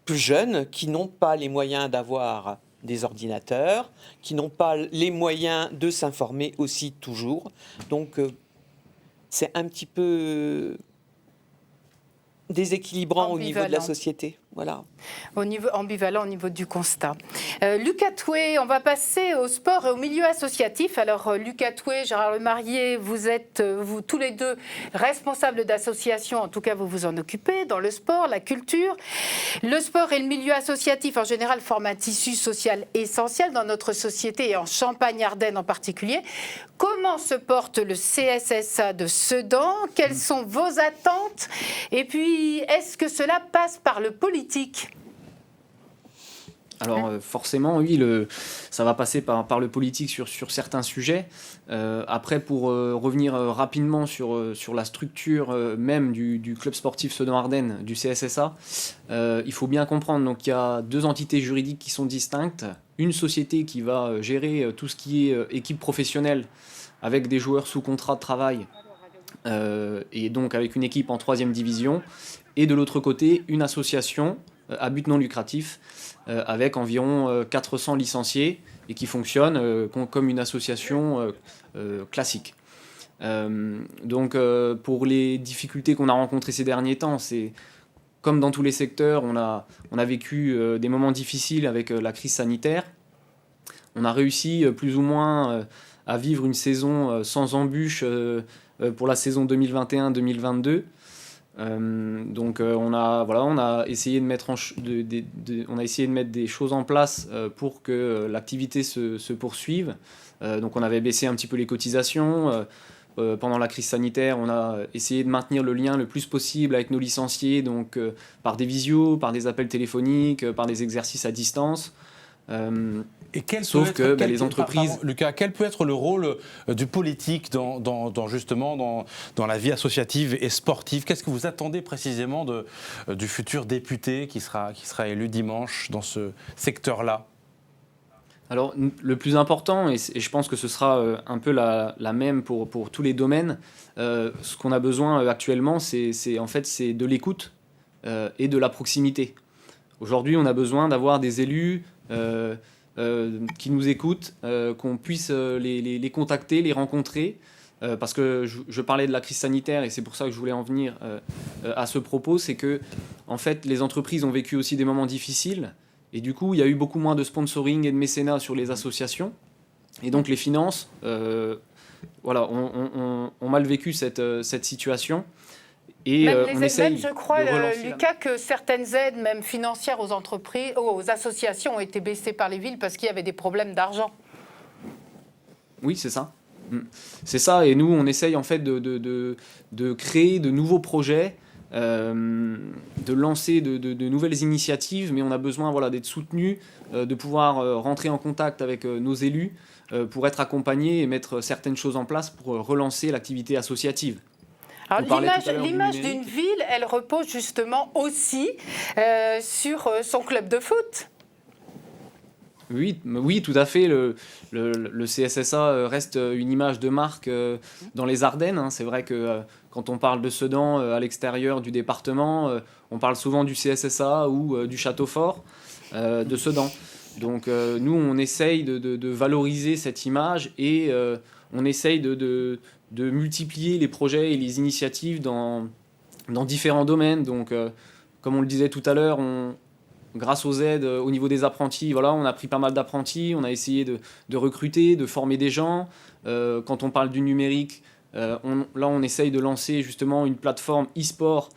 plus jeunes qui n'ont pas les moyens d'avoir des ordinateurs, qui n'ont pas les moyens de s'informer aussi toujours. Donc c'est un petit peu déséquilibrant au niveau de la société. Voilà. Ambivalent au niveau du constat. Lucas Toué, on va passer au sport et au milieu associatif. Alors Lucas Toué, Gérard Lemarié, vous êtes vous tous les deux responsables d'associations, en tout cas vous vous en occupez, dans le sport, la culture. Le sport et le milieu associatif en général forment un tissu social essentiel dans notre société et en Champagne-Ardenne en particulier. Comment se porte le CSSA de Sedan? Quelles sont vos attentes? Et puis, est-ce que cela passe par le politique? Alors forcément, oui, ça va passer par le politique sur certains sujets. Après, pour revenir rapidement sur la structure même du club sportif Sedan-Ardenne, du CSSA, il faut bien comprendre, donc il y a deux entités juridiques qui sont distinctes. Une société qui va gérer tout ce qui est équipe professionnelle avec des joueurs sous contrat de travail et donc avec une équipe en 3e division. Et de l'autre côté, une association à but non lucratif avec environ 400 licenciés et qui fonctionne comme une association classique. Donc pour les difficultés qu'on a rencontrées ces derniers temps, c'est comme dans tous les secteurs, on a vécu des moments difficiles avec la crise sanitaire. On a réussi plus ou moins à vivre une saison sans embûches pour la saison 2021-2022. Donc on a essayé de mettre des choses en place pour que l'activité se poursuive. Donc on avait baissé un petit peu les cotisations, pendant la crise sanitaire, on a essayé de maintenir le lien le plus possible avec nos licenciés, donc par des visios, par des appels téléphoniques, par des exercices à distance. Et sauf que les entreprises... Lucas, quel peut être le rôle du politique justement dans la vie associative et sportive? Qu'est-ce que vous attendez précisément du futur député qui sera élu dimanche dans ce secteur-là? Alors, le plus important, et je pense que ce sera un peu la même pour tous les domaines, ce qu'on a besoin actuellement, c'est de l'écoute et de la proximité. Aujourd'hui, on a besoin d'avoir des élus qui nous écoutent, qu'on puisse les contacter, les rencontrer, parce que je parlais de la crise sanitaire et c'est pour ça que je voulais en venir à ce propos, c'est que en fait, les entreprises ont vécu aussi des moments difficiles. Et du coup, il y a eu beaucoup moins de sponsoring et de mécénat sur les associations. Et donc, les finances ont mal vécu cette situation. Et on essaye même, je crois, de relancer Lucas, que certaines aides, même financières aux entreprises, aux associations, ont été baissées par les villes parce qu'il y avait des problèmes d'argent. Oui, c'est ça. C'est ça. Et nous, on essaye en fait de créer de nouveaux projets, de lancer de nouvelles initiatives, mais on a besoin d'être soutenus, de pouvoir rentrer en contact avec nos élus pour être accompagnés et mettre certaines choses en place pour relancer l'activité associative. Alors, l'image d'une ville, elle repose justement aussi sur son club de foot. Oui, tout à fait. Le CSSA reste une image de marque dans les Ardennes. Hein. C'est vrai que quand on parle de Sedan à l'extérieur du département, on parle souvent du CSSA ou du Château Fort de Sedan. Donc nous, on essaye de valoriser cette image et on essaye de multiplier les projets et les initiatives dans différents domaines. Donc, comme on le disait tout à l'heure, grâce aux aides au niveau des apprentis, on a pris pas mal d'apprentis, on a essayé de recruter, de former des gens. Quand on parle du numérique, on essaye de lancer justement une plateforme e-sport,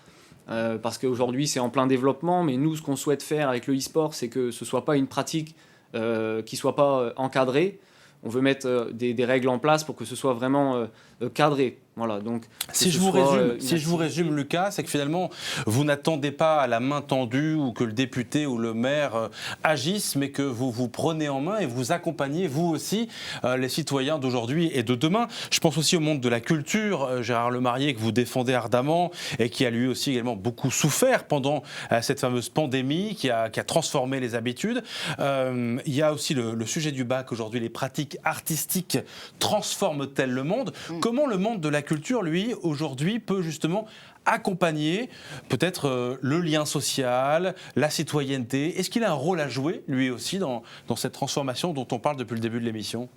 parce qu'aujourd'hui c'est en plein développement, mais nous ce qu'on souhaite faire avec le e-sport, c'est que ce ne soit pas une pratique qui ne soit pas encadrée. On veut mettre des règles en place pour que ce soit vraiment cadré. Voilà, donc, si je vous résume, Lucas, c'est que finalement, vous n'attendez pas à la main tendue ou que le député ou le maire agisse, mais que vous vous prenez en main et vous accompagnez, vous aussi, les citoyens d'aujourd'hui et de demain. Je pense aussi au monde de la culture, Gérard Lemarrier, que vous défendez ardemment et qui a lui aussi également beaucoup souffert pendant cette fameuse pandémie qui a transformé les habitudes. Il y a aussi le sujet du bac aujourd'hui, les pratiques artistiques transforment-elles le monde? Comment le monde de la culture, lui, aujourd'hui, peut justement accompagner peut-être le lien social, la citoyenneté? Est-ce qu'il a un rôle à jouer, lui aussi, dans cette transformation dont on parle depuis le début de l'émission?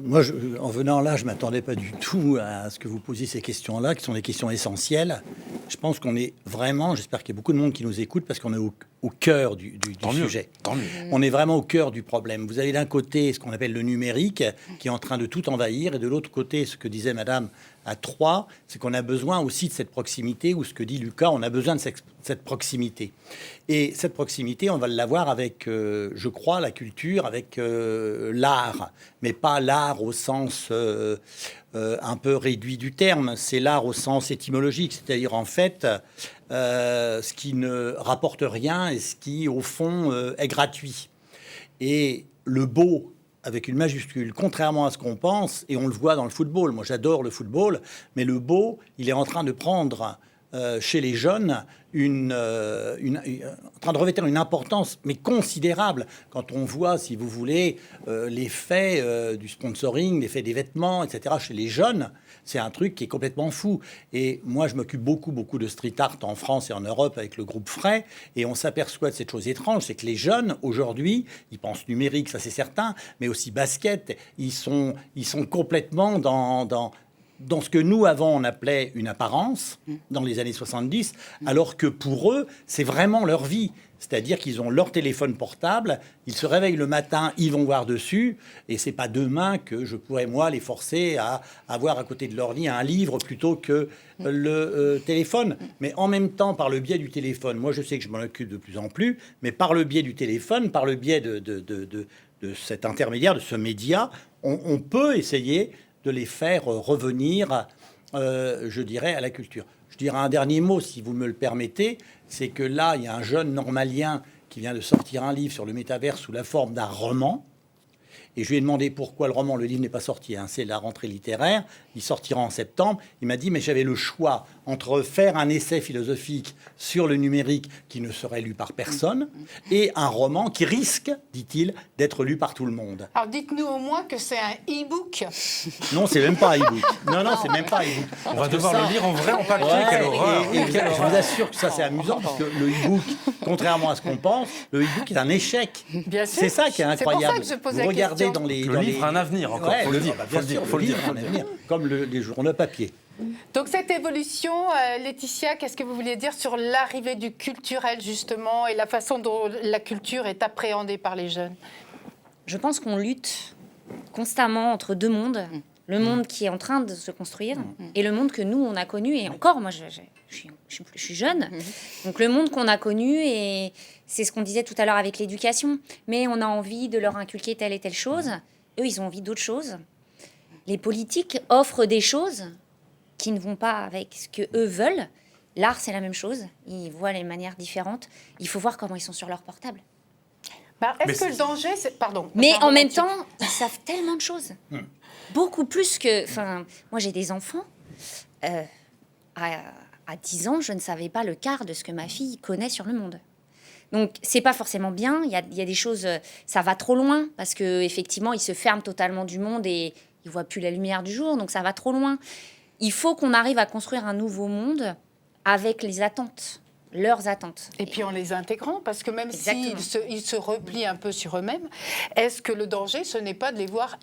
Moi, en venant là, je ne m'attendais pas du tout à ce que vous posiez ces questions-là, qui sont des questions essentielles. Je pense qu'on est vraiment, j'espère qu'il y a beaucoup de monde qui nous écoute, parce qu'on est au cœur du sujet. Tant mieux. On est vraiment au cœur du problème. Vous avez d'un côté ce qu'on appelle le numérique, qui est en train de tout envahir, et de l'autre côté, ce que disait Madame à Troyes, c'est qu'on a besoin aussi de cette proximité, ou ce que dit Lucas, on a besoin de cette proximité. Et cette proximité, on va l'avoir avec, je crois, la culture, avec l'art, mais pas l'art au sens un peu réduit du terme, c'est l'art au sens étymologique, c'est-à-dire en fait ce qui ne rapporte rien et ce qui, au fond, est gratuit. Et le beau, avec une majuscule, contrairement à ce qu'on pense, et on le voit dans le football. Moi, j'adore le football, mais le beau, il est en train de prendre chez les jeunes en train de revêtir une importance, mais considérable, quand on voit, si vous voulez, l'effet du sponsoring, l'effet des vêtements, etc. chez les jeunes. C'est un truc qui est complètement fou. Et moi, je m'occupe beaucoup de street art en France et en Europe avec le groupe Fray, et on s'aperçoit de cette chose étrange, c'est que les jeunes, aujourd'hui, ils pensent numérique, ça c'est certain, mais aussi basket, ils sont complètement dans ce que nous, avant, on appelait une apparence, dans les années 70, alors que pour eux, c'est vraiment leur vie. C'est-à-dire qu'ils ont leur téléphone portable, ils se réveillent le matin, ils vont voir dessus, et c'est pas demain que je pourrais, moi, les forcer à avoir à côté de leur lit un livre plutôt que le téléphone. Mais en même temps, par le biais du téléphone, moi, je sais que je m'en occupe de plus en plus, mais par le biais du téléphone, par le biais de cet intermédiaire, de ce média, on peut essayer de les faire revenir, je dirais, à la culture. Je dirais un dernier mot, si vous me le permettez, c'est que là, il y a un jeune normalien qui vient de sortir un livre sur le métavers sous la forme d'un roman. Et je lui ai demandé pourquoi le roman, le livre n'est pas sorti, hein, c'est la rentrée littéraire, il sortira en septembre. Il m'a dit, mais j'avais le choix entre faire un essai philosophique sur le numérique qui ne serait lu par personne et un roman qui risque, dit-il, d'être lu par tout le monde. Alors dites-nous au moins que c'est un e-book. Non, c'est même pas un e-book. Non, c'est même pas un e-book. On va devoir le lire en vrai, en papier, quelle horreur. Et je vous assure que ça, c'est amusant, parce que le e-book, contrairement à ce qu'on pense, le e-book est un échec. Bien sûr. C'est ça qui est incroyable. C'est pour ça que je pose Vous la regardez question. dans les... Le livre a un avenir encore, faut le dire. Bien sûr, faut le dire. un avenir, comme les journaux papier. Donc cette évolution, Laetitia, qu'est-ce que vous vouliez dire sur l'arrivée du culturel justement et la façon dont la culture est appréhendée par les jeunes? Je pense qu'on lutte constamment entre deux mondes. Le monde qui est en train de se construire et le monde que nous, on a connu. Et encore, moi, je suis jeune. Donc le monde qu'on a connu, et c'est ce qu'on disait tout à l'heure avec l'éducation. Mais on a envie de leur inculquer telle et telle chose. Eux, ils ont envie d'autres choses. Les politiques offrent des choses qui ne vont pas avec ce que eux veulent. L'art, c'est la même chose. Ils voient les manières différentes. Il faut voir comment ils sont sur leur portable. Est-ce que le danger, c'est... Pardon. Mais en même temps, ils savent tellement de choses. Beaucoup plus que... Enfin, moi, j'ai des enfants. À 10 ans, je ne savais pas le quart de ce que ma fille connaît sur le monde. Donc, c'est pas forcément bien. Il y a des choses... ça va trop loin, parce qu'effectivement, ils se ferment totalement du monde et ils voient plus la lumière du jour. Donc, ça va trop loin. Il faut qu'on arrive à construire un nouveau monde avec les attentes, leurs attentes. Et puis en les intégrant, parce que même Exactement. s'ils se replient un peu sur eux-mêmes, est-ce que le danger, ce n'est pas de les voir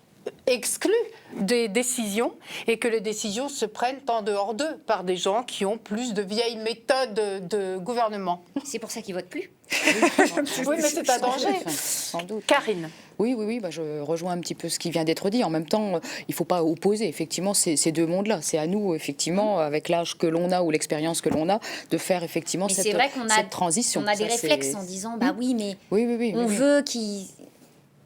exclus des décisions et que les décisions se prennent en dehors d'eux par des gens qui ont plus de vieilles méthodes de gouvernement? C'est pour ça qu'ils votent plus. Oui, mais c'est un danger. Sans doute. Karine. Oui, je rejoins un petit peu ce qui vient d'être dit. En même temps, il ne faut pas opposer effectivement ces deux mondes-là. C'est à nous, effectivement, avec l'âge que l'on a ou l'expérience que l'on a, de faire effectivement cette transition. On a des réflexes en disant, bah oui, mais on veut qu'ils...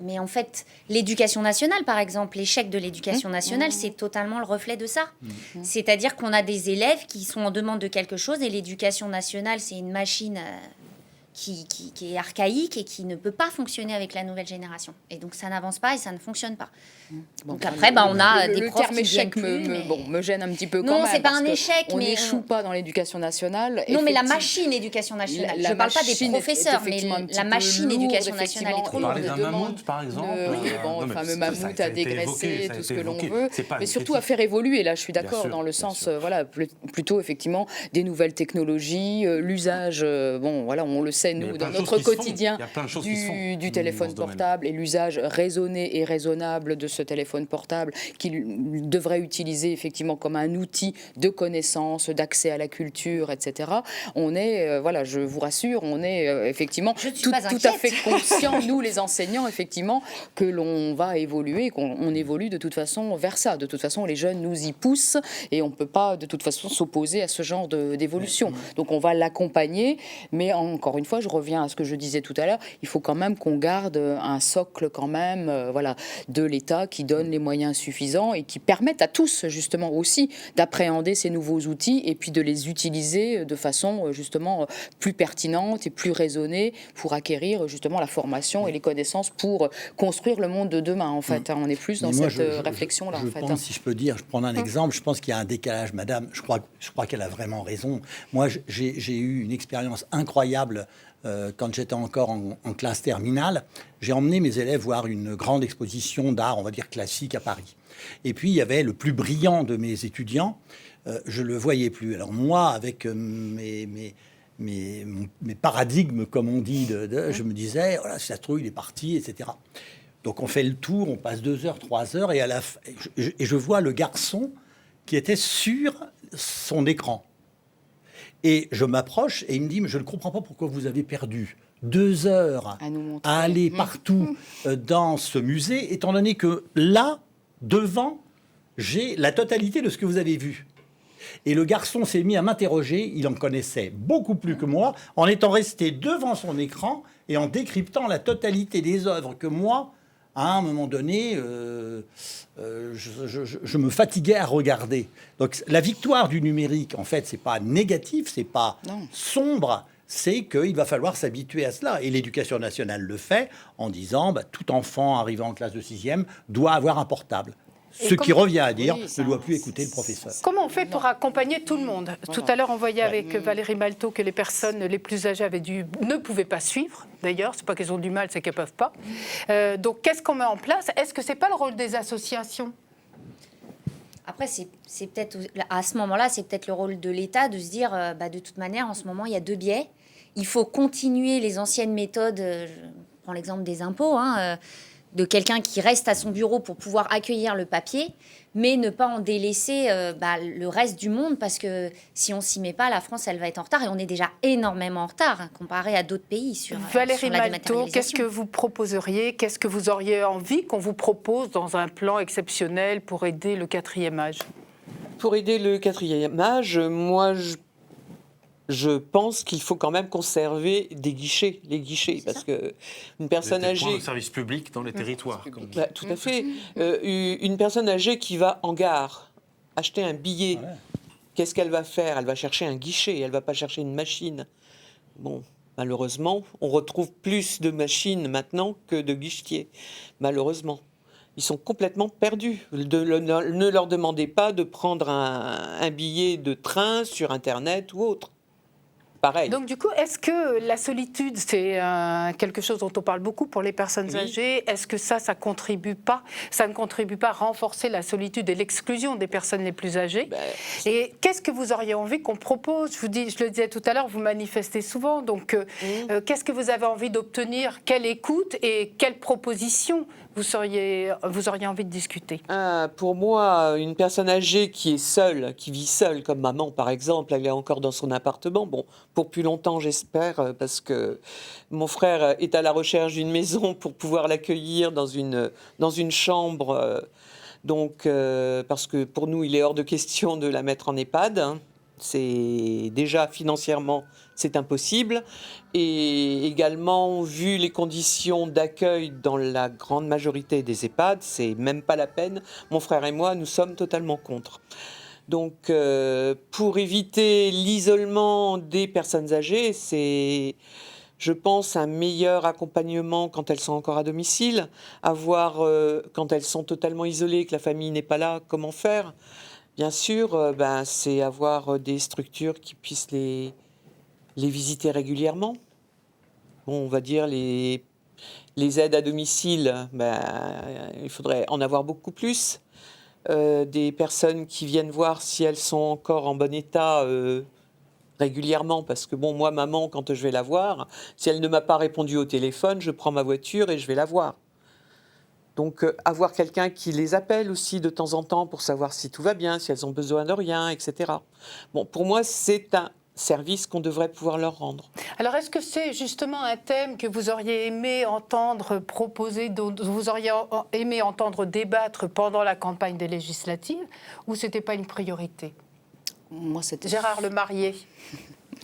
Mais en fait, l'éducation nationale, par exemple, l'échec de l'éducation nationale, c'est totalement le reflet de ça. C'est-à-dire qu'on a des élèves qui sont en demande de quelque chose et l'éducation nationale, c'est une machine... qui est archaïque et qui ne peut pas fonctionner avec la nouvelle génération. Et donc, ça n'avance pas et ça ne fonctionne pas. Donc après, on a des profs qui viennent plus. me gêne un petit peu quand non, même. c'est pas un échec, on mais... n'échoue pas dans l'éducation nationale. Non, mais la machine éducation nationale. Je ne parle pas des professeurs, mais la machine éducation nationale est trop lourde. Parler d'un mammouth, par exemple. Le fameux mammouth à dégraisser, tout ce que l'on veut. Mais surtout à faire évoluer. Là, je suis d'accord, dans le sens, plutôt effectivement des nouvelles technologies, l'usage, on le sait, nous, dans notre quotidien, du téléphone portable et l'usage raisonné et raisonnable de ce téléphone portable qu'il devrait utiliser effectivement comme un outil de connaissance, d'accès à la culture, etc. On est, je vous rassure, on est effectivement tout à fait conscients, nous les enseignants, effectivement, que l'on va évoluer, qu'on évolue de toute façon vers ça. De toute façon, les jeunes nous y poussent et on ne peut pas de toute façon s'opposer à ce genre d'évolution. Donc on va l'accompagner, mais encore une fois, je reviens à ce que je disais tout à l'heure, il faut quand même qu'on garde un socle quand même de l'État qui donne les moyens suffisants et qui permettent à tous justement aussi d'appréhender ces nouveaux outils et puis de les utiliser de façon justement plus pertinente et plus raisonnée pour acquérir justement la formation et les connaissances pour construire le monde de demain en fait. On est plus dans cette réflexion-là en fait. Je pense, si je peux dire, je prends un exemple, je pense qu'il y a un décalage, madame, je crois qu'elle a vraiment raison. Moi, j'ai eu une expérience incroyable quand j'étais encore en classe terminale. J'ai emmené mes élèves voir une grande exposition d'art, on va dire classique, à Paris. Et puis, il y avait le plus brillant de mes étudiants, je ne le voyais plus. Alors moi, avec mes paradigmes, comme on dit, je me disais, voilà, si ça se trouve, il est parti, etc. Donc on fait le tour, on passe 2 heures, 3 heures, et à la fin, je vois le garçon qui était sur son écran. Et je m'approche et il me dit, mais je ne comprends pas pourquoi vous avez perdu 2 heures à aller partout dans ce musée, étant donné que là, devant, j'ai la totalité de ce que vous avez vu. Et le garçon s'est mis à m'interroger, il en connaissait beaucoup plus que moi, en étant resté devant son écran et en décryptant la totalité des œuvres que moi, à un moment donné, je me fatiguais à regarder. Donc la victoire du numérique, en fait, c'est pas négatif, c'est pas sombre, c'est qu'il va falloir s'habituer à cela. Et l'éducation nationale le fait en disant tout enfant arrivant en classe de 6e doit avoir un portable. Ce qui revient à dire ne doit plus écouter le professeur. Comment on fait pour accompagner tout le monde? Tout à l'heure, on voyait avec Valérie Maltaux que les personnes les plus âgées ne pouvaient pas suivre. D'ailleurs, c'est pas qu'elles ont du mal, c'est qu'elles peuvent pas. Donc, qu'est-ce qu'on met en place? Est-ce que c'est pas le rôle des associations? Après, c'est peut-être à ce moment-là, c'est peut-être le rôle de l'État de se dire, de toute manière, en ce moment, il y a 2 biais. Il faut continuer les anciennes méthodes. Je prends l'exemple des impôts. De quelqu'un qui reste à son bureau pour pouvoir accueillir le papier, mais ne pas en délaisser le reste du monde, parce que si on s'y met pas, la France, elle va être en retard, et on est déjà énormément en retard comparé à d'autres pays sur Valérie sur la Maltaux, dématérialisation. qu'est-ce que vous proposeriez? Qu'est-ce que vous auriez envie qu'on vous propose dans un plan exceptionnel pour aider le 4e âge? Pour aider le 4e âge, moi, je pense qu'il faut quand même conserver les guichets, parce que une personne âgée, points de service public dans les territoires. tout à fait, une personne âgée qui va en gare acheter un billet, qu'est-ce qu'elle va faire? Elle va chercher un guichet, elle va pas chercher une machine. Bon, malheureusement, on retrouve plus de machines maintenant que de guichetiers. Malheureusement, ils sont complètement perdus. Ne leur demandez pas de prendre un billet de train sur Internet ou autre. Pareil. Donc du coup, est-ce que la solitude, c'est quelque chose dont on parle beaucoup pour les personnes âgées? Est-ce que ça ne contribue pas à renforcer la solitude et l'exclusion des personnes les plus âgées? Et qu'est-ce que vous auriez envie qu'on propose? Je le disais tout à l'heure, vous manifestez souvent. Donc qu'est-ce que vous avez envie d'obtenir? Quelle écoute et quelles propositions vous auriez envie de discuter? Pour moi, une personne âgée qui est seule, qui vit seule, comme maman par exemple, elle est encore dans son appartement. Bon, pour plus longtemps, j'espère, parce que mon frère est à la recherche d'une maison pour pouvoir l'accueillir dans une chambre. Parce que pour nous, il est hors de question de la mettre en EHPAD. C'est déjà financièrement, c'est impossible. Et également, vu les conditions d'accueil dans la grande majorité des EHPAD, c'est même pas la peine. Mon frère et moi, nous sommes totalement contre. Donc, pour éviter l'isolement des personnes âgées, c'est, je pense, un meilleur accompagnement quand elles sont encore à domicile. Quand elles sont totalement isolées, que la famille n'est pas là, comment faire? Bien sûr, c'est avoir des structures qui puissent les visiter régulièrement. Bon, on va dire les aides à domicile, il faudrait en avoir beaucoup plus. Des personnes qui viennent voir si elles sont encore en bon état régulièrement, parce que bon, moi, maman, quand je vais la voir, si elle ne m'a pas répondu au téléphone, je prends ma voiture et je vais la voir. Donc, avoir quelqu'un qui les appelle aussi de temps en temps pour savoir si tout va bien, si elles ont besoin de rien, etc. Bon, pour moi, c'est un service qu'on devrait pouvoir leur rendre. Alors, est-ce que c'est justement un thème que vous auriez aimé entendre proposer, dont vous auriez aimé entendre débattre pendant la campagne des législatives, ou c'était pas une priorité? Moi, c'était Gérard Lemarié.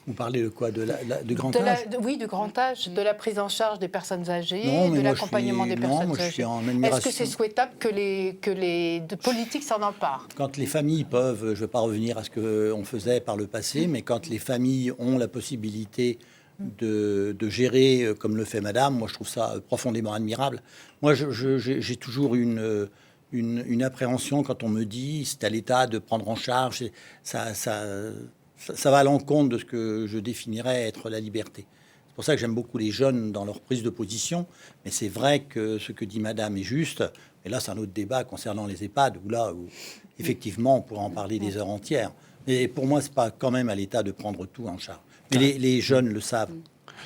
Vous parlez de quoi? De grand âge? Oui, du grand âge, de la prise en charge des personnes âgées, de moi, l'accompagnement des personnes je suis âgées. en admiration. Est-ce que c'est souhaitable que les politiques s'en emparent? Quand les familles peuvent, je ne vais pas revenir à ce qu'on faisait par le passé, mais quand les familles ont la possibilité de gérer comme le fait madame, moi je trouve ça profondément admirable. Moi j'ai toujours une appréhension quand on me dit c'est à l'État de prendre en charge, ça va à l'encontre de ce que je définirais être la liberté. C'est pour ça que j'aime beaucoup les jeunes dans leur prise de position, mais c'est vrai que ce que dit madame est juste, et là c'est un autre débat concernant les EHPAD, où effectivement on pourrait en parler des heures entières. Mais pour moi, c'est pas quand même à l'État de prendre tout en charge. Mais les jeunes le savent.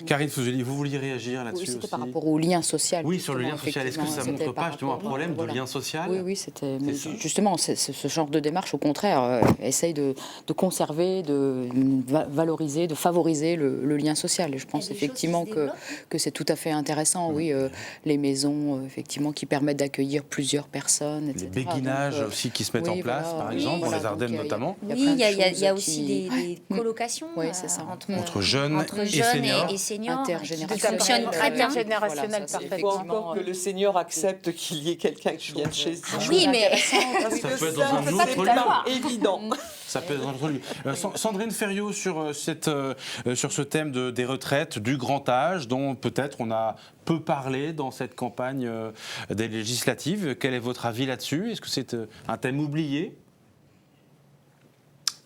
Karine Fuseli, vous vouliez réagir là-dessus? Oui, c'était aussi par rapport au lien social. Oui, sur le lien social. Est-ce que ça ne montre pas justement un problème de lien social? Oui, c'était justement ce genre de démarche, au contraire, essaye de conserver, de valoriser, de favoriser le lien social. Et je pense effectivement que c'est tout à fait intéressant, oui, les maisons effectivement qui permettent d'accueillir plusieurs personnes, etc. Les béguinages aussi qui se mettent en place, par exemple, dans les Ardennes notamment. Oui, il y a aussi des colocations oui, c'est ça. Entre jeunes et seniors qui Intergénérationnel. fonctionnent très bien. Intergénérationnel, Voilà, ça, c'est parfaitement. Il faut encore que le senior accepte qu'il y ait quelqu'un qui vienne chez lui. Oui, mais Parce Ça que peut être dans un c'est autre pas lieu. évident. Ça peut être entre lui. Sandrine Ferriot, sur ce thème des retraites, du grand âge, dont peut-être on a peu parlé dans cette campagne des législatives. Quel est votre avis là-dessus? Est-ce que c'est un thème oublié?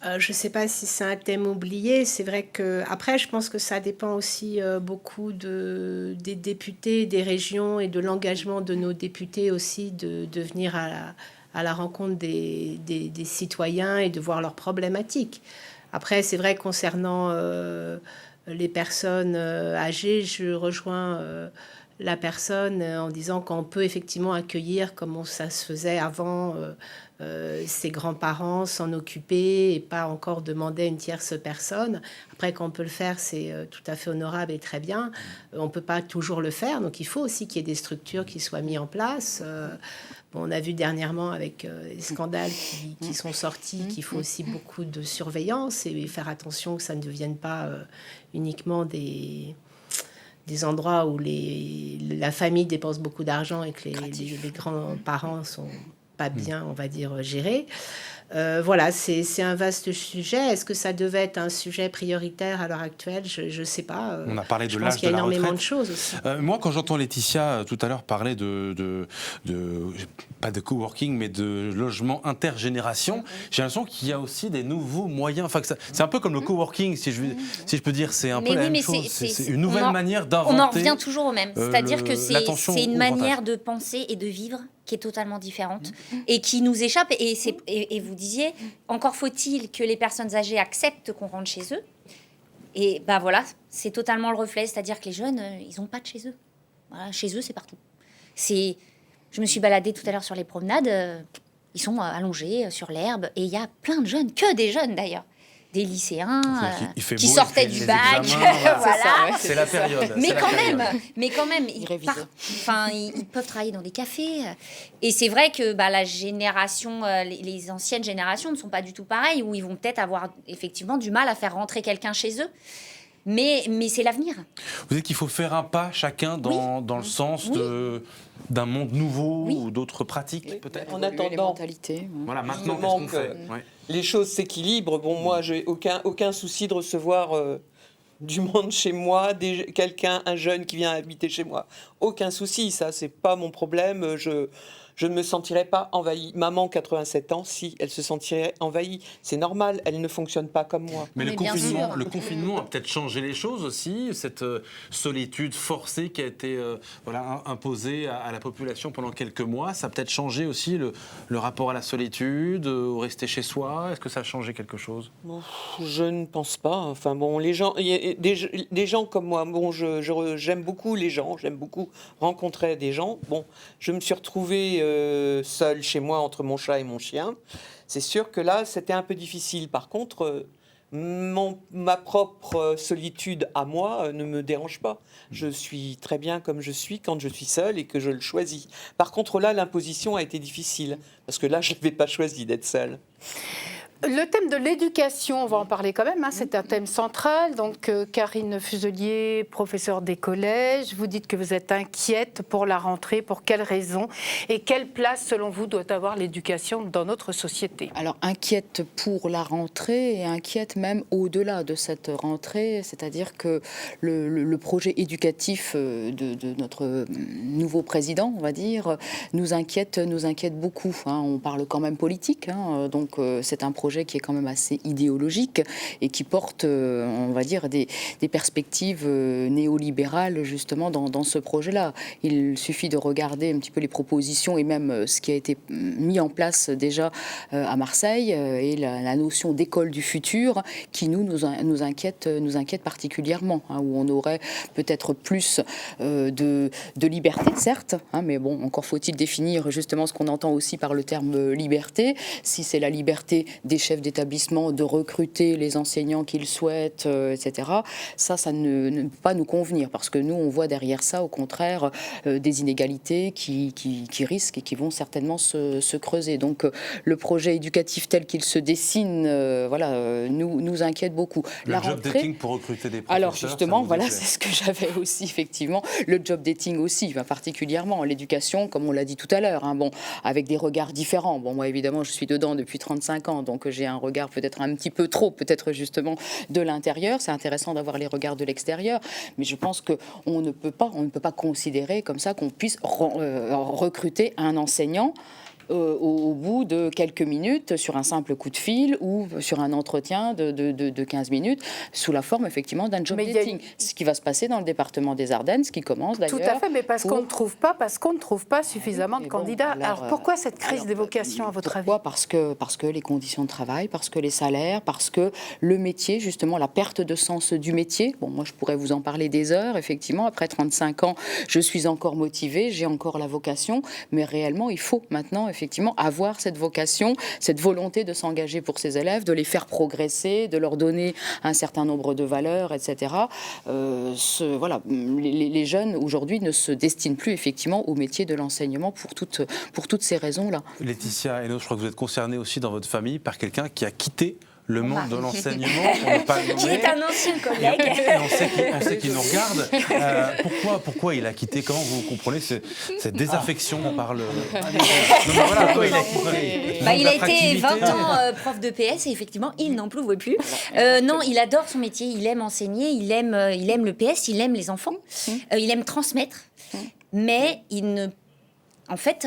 Je ne sais pas si c'est un thème oublié. C'est vrai que après, je pense que ça dépend aussi beaucoup des députés, des régions et de l'engagement de nos députés aussi de venir à la rencontre des citoyens et de voir leurs problématiques. Après, c'est vrai concernant les personnes âgées, je rejoins la personne en disant qu'on peut effectivement accueillir, comme ça se faisait avant, ses grands-parents, s'en occuper et pas encore demander à une tierce personne. Après, quand on peut le faire, c'est tout à fait honorable et très bien. On ne peut pas toujours le faire, donc il faut aussi qu'il y ait des structures qui soient mises en place. On a vu dernièrement avec les scandales qui sont sortis qu'il faut aussi beaucoup de surveillance et faire attention que ça ne devienne pas uniquement des endroits où la famille dépense beaucoup d'argent et que les grands-parents sont pas bien, on va dire, gérés. Voilà, c'est un vaste sujet. Est-ce que ça devait être un sujet prioritaire à l'heure actuelle? Je ne sais pas. On a parlé de je l'âge pense qu'il y a de la énormément retraite. de choses aussi. Moi, quand j'entends Laetitia tout à l'heure parler pas de coworking, mais de logement intergénération, j'ai l'impression qu'il y a aussi des nouveaux moyens. Enfin, c'est un peu comme le coworking, si je peux dire. C'est un peu la même chose. C'est une nouvelle manière d'inventer. On en revient toujours au même. C'est-à-dire que l'attention c'est une au manière grand âge. de penser et de vivre qui est totalement différente et qui nous échappe. Et vous disiez, encore faut-il que les personnes âgées acceptent qu'on rentre chez eux. Et ben voilà, c'est totalement le reflet. C'est-à-dire que les jeunes, ils n'ont pas de chez eux. Voilà, chez eux, c'est partout. Je me suis baladée tout à l'heure sur les promenades. Ils sont allongés sur l'herbe. Et il y a plein de jeunes, que des jeunes d'ailleurs. Des lycéens qui sortaient du bac. Voilà. C'est la période. Mais quand même, ils peuvent travailler dans des cafés. Et c'est vrai que la génération, les anciennes générations ne sont pas du tout pareilles, où ils vont peut-être avoir effectivement du mal à faire rentrer quelqu'un chez eux. Mais c'est l'avenir. Vous dites qu'il faut faire un pas chacun dans le sens d'un monde nouveau ou d'autres pratiques, peut-être. En attendant, voilà, maintenant, qu'est-ce qu'on fait? Les choses s'équilibrent. Bon, moi, j'ai aucun souci de recevoir du monde chez moi, un jeune qui vient habiter chez moi. Aucun souci, ça, c'est pas mon problème. Je ne me sentirais pas envahie. Maman, 87 ans, si, elle se sentirait envahie. C'est normal, elle ne fonctionne pas comme moi. Mais le confinement a peut-être changé les choses aussi, cette solitude forcée qui a été imposée à la population pendant quelques mois. Ça a peut-être changé aussi le rapport à la solitude, au rester chez soi. Est-ce que ça a changé quelque chose? Je ne pense pas. Enfin bon, les gens, des gens comme moi, bon, j'aime beaucoup les gens, j'aime beaucoup rencontrer des gens. Bon, je me suis retrouvée seule chez moi entre mon chat et mon chien. C'est sûr que là, c'était un peu difficile. Par contre, ma propre solitude à moi ne me dérange pas. Je suis très bien comme je suis quand je suis seule et que je le choisis. Par contre, là, l'imposition a été difficile parce que là, je n'avais pas choisi d'être seule. Le thème de l'éducation, on va en parler quand même, c'est un thème central. Donc, Karine Fuselier, professeure des collèges, vous dites que vous êtes inquiète pour la rentrée. Pour quelles raisons? Et quelle place, selon vous, doit avoir l'éducation dans notre société? Alors, inquiète pour la rentrée et inquiète même au-delà de cette rentrée. C'est-à-dire que le projet éducatif de notre nouveau président, on va dire, nous inquiète beaucoup. On parle quand même politique, donc c'est un projet qui est quand même assez idéologique et qui porte, on va dire, des perspectives néolibérales justement dans ce projet-là. Il suffit de regarder un petit peu les propositions et même ce qui a été mis en place déjà à Marseille et la notion d'école du futur qui nous inquiète particulièrement, où on aurait peut-être plus de liberté, certes, mais bon, encore faut-il définir justement ce qu'on entend aussi par le terme liberté, si c'est la liberté des chefs d'établissement de recruter les enseignants qu'ils souhaitent, etc. Ça ne peut pas nous convenir, parce que nous, on voit derrière ça, au contraire, des inégalités qui risquent et qui vont certainement se creuser. Donc, le projet éducatif tel qu'il se dessine, nous inquiète beaucoup. Le job dating pour recruter des professeurs. Alors justement, voilà, c'est ce que j'avais aussi, effectivement. Le job dating aussi, particulièrement. L'éducation, comme on l'a dit tout à l'heure, avec des regards différents. Bon, moi, évidemment, je suis dedans depuis 35 ans, donc j'ai un regard peut-être un petit peu trop, peut-être justement, de l'intérieur. C'est intéressant d'avoir les regards de l'extérieur, mais je pense qu'on ne peut pas considérer comme ça qu'on puisse recruter un enseignant au bout de quelques minutes sur un simple coup de fil ou sur un entretien de 15 minutes sous la forme effectivement d'un job dating. Ce qui va se passer dans le département des Ardennes, ce qui commence d'ailleurs. Tout à fait, mais parce qu'on ne trouve pas suffisamment de candidats. Alors pourquoi cette crise des vocations à votre avis ? Parce que les conditions de travail, parce que les salaires, parce que le métier, justement la perte de sens du métier. Bon, moi je pourrais vous en parler des heures, effectivement. Après 35 ans, je suis encore motivée, j'ai encore la vocation, mais réellement il faut maintenant effectivement avoir cette vocation, cette volonté de s'engager pour ses élèves, de les faire progresser, de leur donner un certain nombre de valeurs, etc. Les jeunes aujourd'hui ne se destinent plus effectivement au métier de l'enseignement pour toutes ces raisons-là. Laetitia Hainaut, je crois que vous êtes concernée aussi dans votre famille par quelqu'un qui a quitté le monde de l'enseignement, on ne pas le nommer. Qui est un ancien collègue. On sait qu'il nous regarde. Pourquoi il a quitté ? Comment vous comprenez cette désaffection par le... pourquoi il a quitté ? Il a été 20 ans prof de PS et effectivement, il n'en pouvait plus. Non, il adore son métier, il aime enseigner, il aime le PS, il aime les enfants, il aime transmettre, mais il ne... En fait,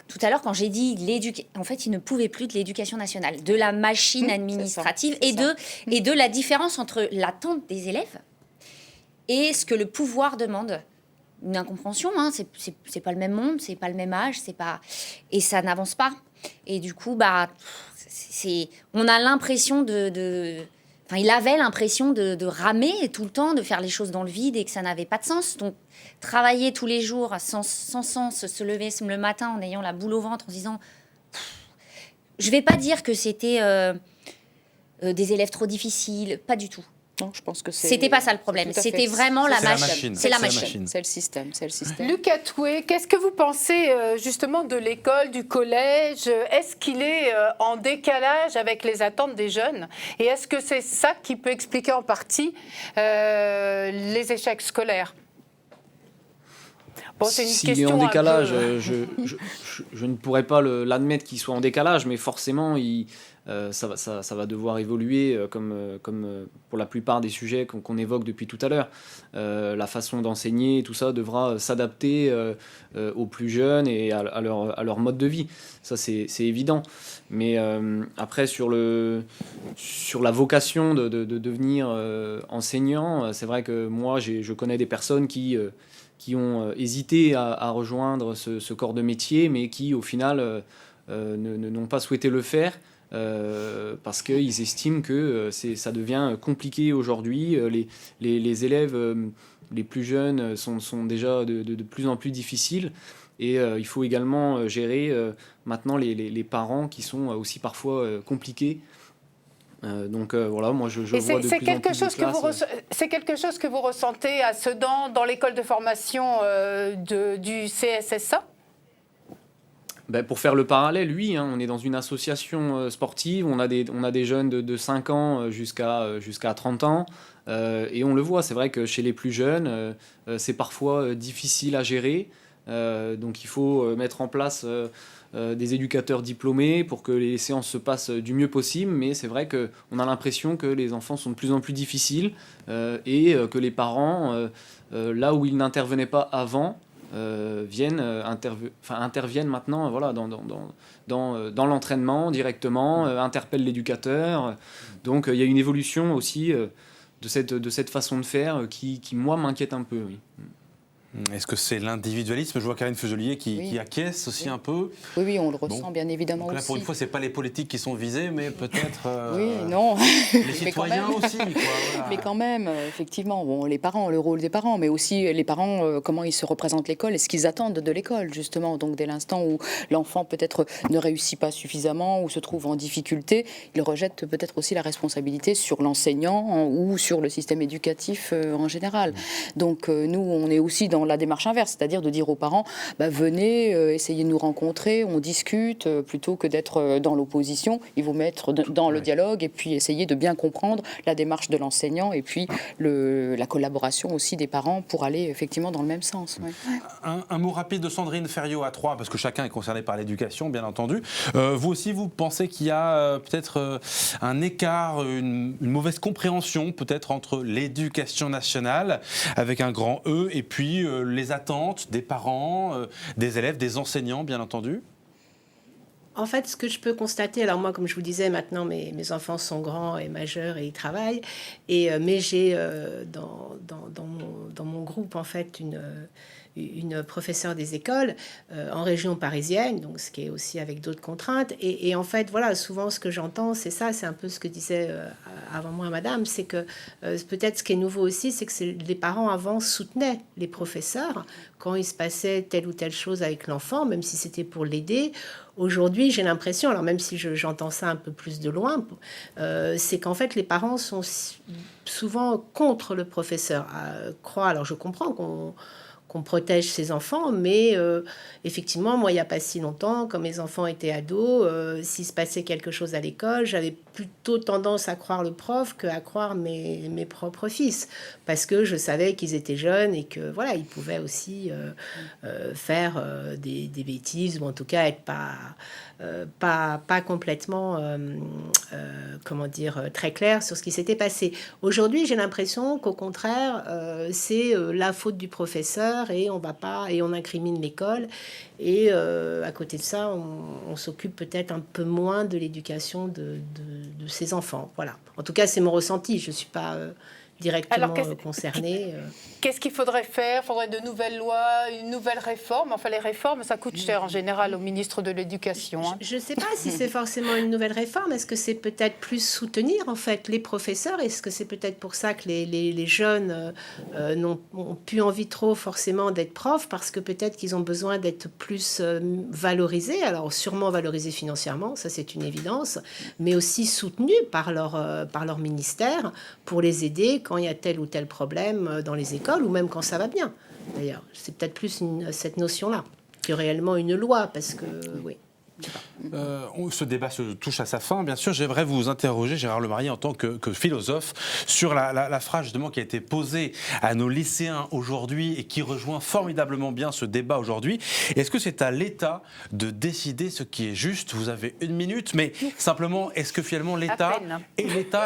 tout à l'heure, quand j'ai dit il ne pouvait plus de l'éducation nationale, de la machine administrative et de la différence entre l'attente des élèves et ce que le pouvoir demande. Une incompréhension, c'est pas le même monde, c'est pas le même âge, et ça n'avance pas. Et du coup, on a l'impression il avait l'impression de ramer tout le temps, de faire les choses dans le vide et que ça n'avait pas de sens. Donc, travailler tous les jours sans sens, se lever le matin en ayant la boule au ventre, en se disant... Je ne vais pas dire que c'était des élèves trop difficiles, pas du tout. Non, je pense que c'était pas ça le problème. C'était vraiment la machine. C'est la machine. C'est le système. Lucas Toué, qu'est-ce que vous pensez justement de l'école, du collège ? Est-ce qu'il est en décalage avec les attentes des jeunes ? Et est-ce que c'est ça qui peut expliquer en partie les échecs scolaires ? Bon, c'est une question. S'il est en décalage, je ne pourrais pas l'admettre qu'il soit en décalage, mais forcément, ça va devoir évoluer comme pour la plupart des sujets qu'on évoque depuis tout à l'heure. La façon d'enseigner, tout ça devra s'adapter aux plus jeunes et à leur mode de vie. Ça, c'est évident. Mais après, sur la vocation de devenir enseignant, c'est vrai que moi, je connais des personnes qui ont hésité à rejoindre ce corps de métier, mais qui, au final, n'ont pas souhaité le faire parce qu'ils estiment que ça devient compliqué aujourd'hui. Les élèves les plus jeunes sont déjà de plus en plus difficiles. Et il faut également gérer maintenant les parents qui sont aussi parfois compliqués. Voilà, moi je vois de plus en plus de classes. C'est quelque chose que vous ressentez à Sedan dans l'école de formation du CSSA ? Pour faire le parallèle, oui, on est dans une association sportive, on a des jeunes de 5 ans jusqu'à 30 ans, et on le voit, c'est vrai que chez les plus jeunes, c'est parfois difficile à gérer, donc il faut mettre en place des éducateurs diplômés pour que les séances se passent du mieux possible, mais c'est vrai qu'on a l'impression que les enfants sont de plus en plus difficiles et que les parents, là où ils n'intervenaient pas avant, interviennent maintenant dans l'entraînement directement, interpellent l'éducateur. Donc il y a une évolution aussi de cette façon de faire qui moi, m'inquiète un peu. Oui. Est-ce que c'est l'individualisme? Je vois Karine Fuselier qui acquiesce aussi un peu. Oui, on le ressent bien évidemment donc là, aussi. pour une fois, ce n'est pas les politiques qui sont visés, mais peut-être non. les citoyens aussi. Quoi, voilà. Mais quand même, effectivement, bon, les parents, le rôle des parents, mais aussi les parents, comment ils se représentent l'école et ce qu'ils attendent de l'école, justement. Donc dès l'instant où l'enfant peut-être ne réussit pas suffisamment ou se trouve en difficulté, il rejette peut-être aussi la responsabilité sur l'enseignant ou sur le système éducatif en général. Donc nous, on est aussi dans la démarche inverse, c'est-à-dire de dire aux parents, venez, essayez de nous rencontrer, on discute, plutôt que d'être dans l'opposition, il faut mettre dans le dialogue et puis essayer de bien comprendre la démarche de l'enseignant et puis la collaboration aussi des parents pour aller effectivement dans le même sens. Ouais. Un mot rapide de Sandrine Ferriot à Troyes, parce que chacun est concerné par l'éducation, bien entendu. Vous aussi, vous pensez qu'il y a peut-être un écart, une mauvaise compréhension peut-être entre l'éducation nationale, avec un grand E, et puis les attentes des parents, des élèves, des enseignants, bien entendu? En fait, ce que je peux constater, alors moi, comme je vous disais, maintenant, mes enfants sont grands et majeurs et ils travaillent. Mais j'ai dans mon groupe, en fait, une professeure des écoles en région parisienne, donc ce qui est aussi avec d'autres contraintes. Et en fait, voilà, souvent, ce que j'entends, c'est ça, c'est un peu ce que disait avant moi madame, c'est que peut-être ce qui est nouveau aussi, c'est que les parents avant soutenaient les professeurs quand il se passait telle ou telle chose avec l'enfant, même si c'était pour l'aider. Aujourd'hui, j'ai l'impression, alors même si j'entends ça un peu plus de loin, c'est qu'en fait, les parents sont souvent contre le professeur. Alors je comprends qu'on protège ses enfants, mais effectivement, moi, il n'y a pas si longtemps, quand mes enfants étaient ados, s'il se passait quelque chose à l'école, j'avais plutôt tendance à croire le prof qu'à croire mes propres fils, parce que je savais qu'ils étaient jeunes et que voilà, ils pouvaient aussi faire des bêtises, ou en tout cas être pas complètement comment dire, très clair sur ce qui s'était passé. Aujourd'hui, j'ai l'impression qu'au contraire, c'est la faute du professeur et on incrimine l'école. Et à côté de ça, on s'occupe peut-être un peu moins de l'éducation de ses enfants. Voilà. En tout cas, c'est mon ressenti. Je ne suis pas directement concernée. Qu'est-ce qu'il faudrait faire? Il faudrait de nouvelles lois, une nouvelle réforme? Enfin, les réformes, ça coûte cher en général au ministre de l'Éducation. Je ne sais pas si c'est forcément une nouvelle réforme. Est-ce que c'est peut-être plus soutenir en fait les professeurs? Est-ce que c'est peut-être pour ça que les jeunes n'ont plus envie trop forcément d'être profs, parce que peut-être qu'ils ont besoin d'être plus valorisés? Alors sûrement valorisés financièrement, ça c'est une évidence, mais aussi soutenus par leur ministère pour les aider quand il y a tel ou tel problème dans les écoles, ou même quand ça va bien. D'ailleurs, c'est peut-être plus cette notion-là que réellement une loi, parce que oui. Ce débat se touche à sa fin. Bien sûr, j'aimerais vous interroger, Gérard Lemarié, en tant que philosophe, sur la phrase justement qui a été posée à nos lycéens aujourd'hui et qui rejoint formidablement bien ce débat aujourd'hui. Est-ce que c'est à l'État de décider ce qui est juste? Vous avez 1 minute, mais simplement, est-ce que finalement l'État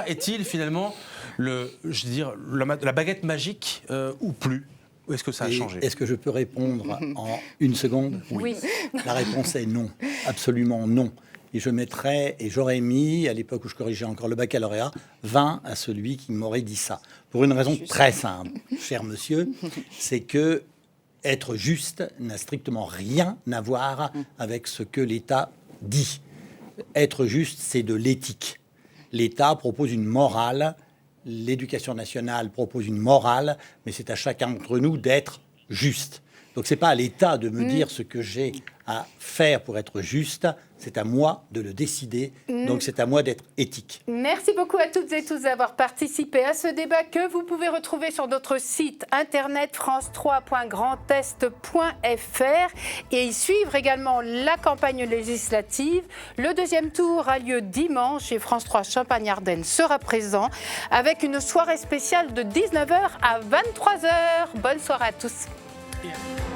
est-il finalement la baguette magique ou plus? Ou est-ce que ça a changé? Est-ce que je peux répondre en 1 seconde? Oui. La réponse est non, absolument non. Et j'aurais mis, à l'époque où je corrigeais encore le baccalauréat, 20 à celui qui m'aurait dit ça. Pour une raison très simple, cher monsieur, c'est que être juste n'a strictement rien à voir avec ce que l'État dit. Être juste, c'est de l'éthique. L'État propose une morale. L'éducation nationale propose une morale, mais c'est à chacun d'entre nous d'être juste. Donc c'est pas à l'État de me dire ce que j'ai à faire pour être juste, c'est à moi de le décider, donc c'est à moi d'être éthique. Merci beaucoup à toutes et tous d'avoir participé à ce débat que vous pouvez retrouver sur notre site internet france3.grandest.fr et y suivre également la campagne législative. Le 2e tour a lieu dimanche et France 3 Champagne-Ardenne sera présent avec une soirée spéciale de 19h à 23h. Bonne soirée à tous. Yeah.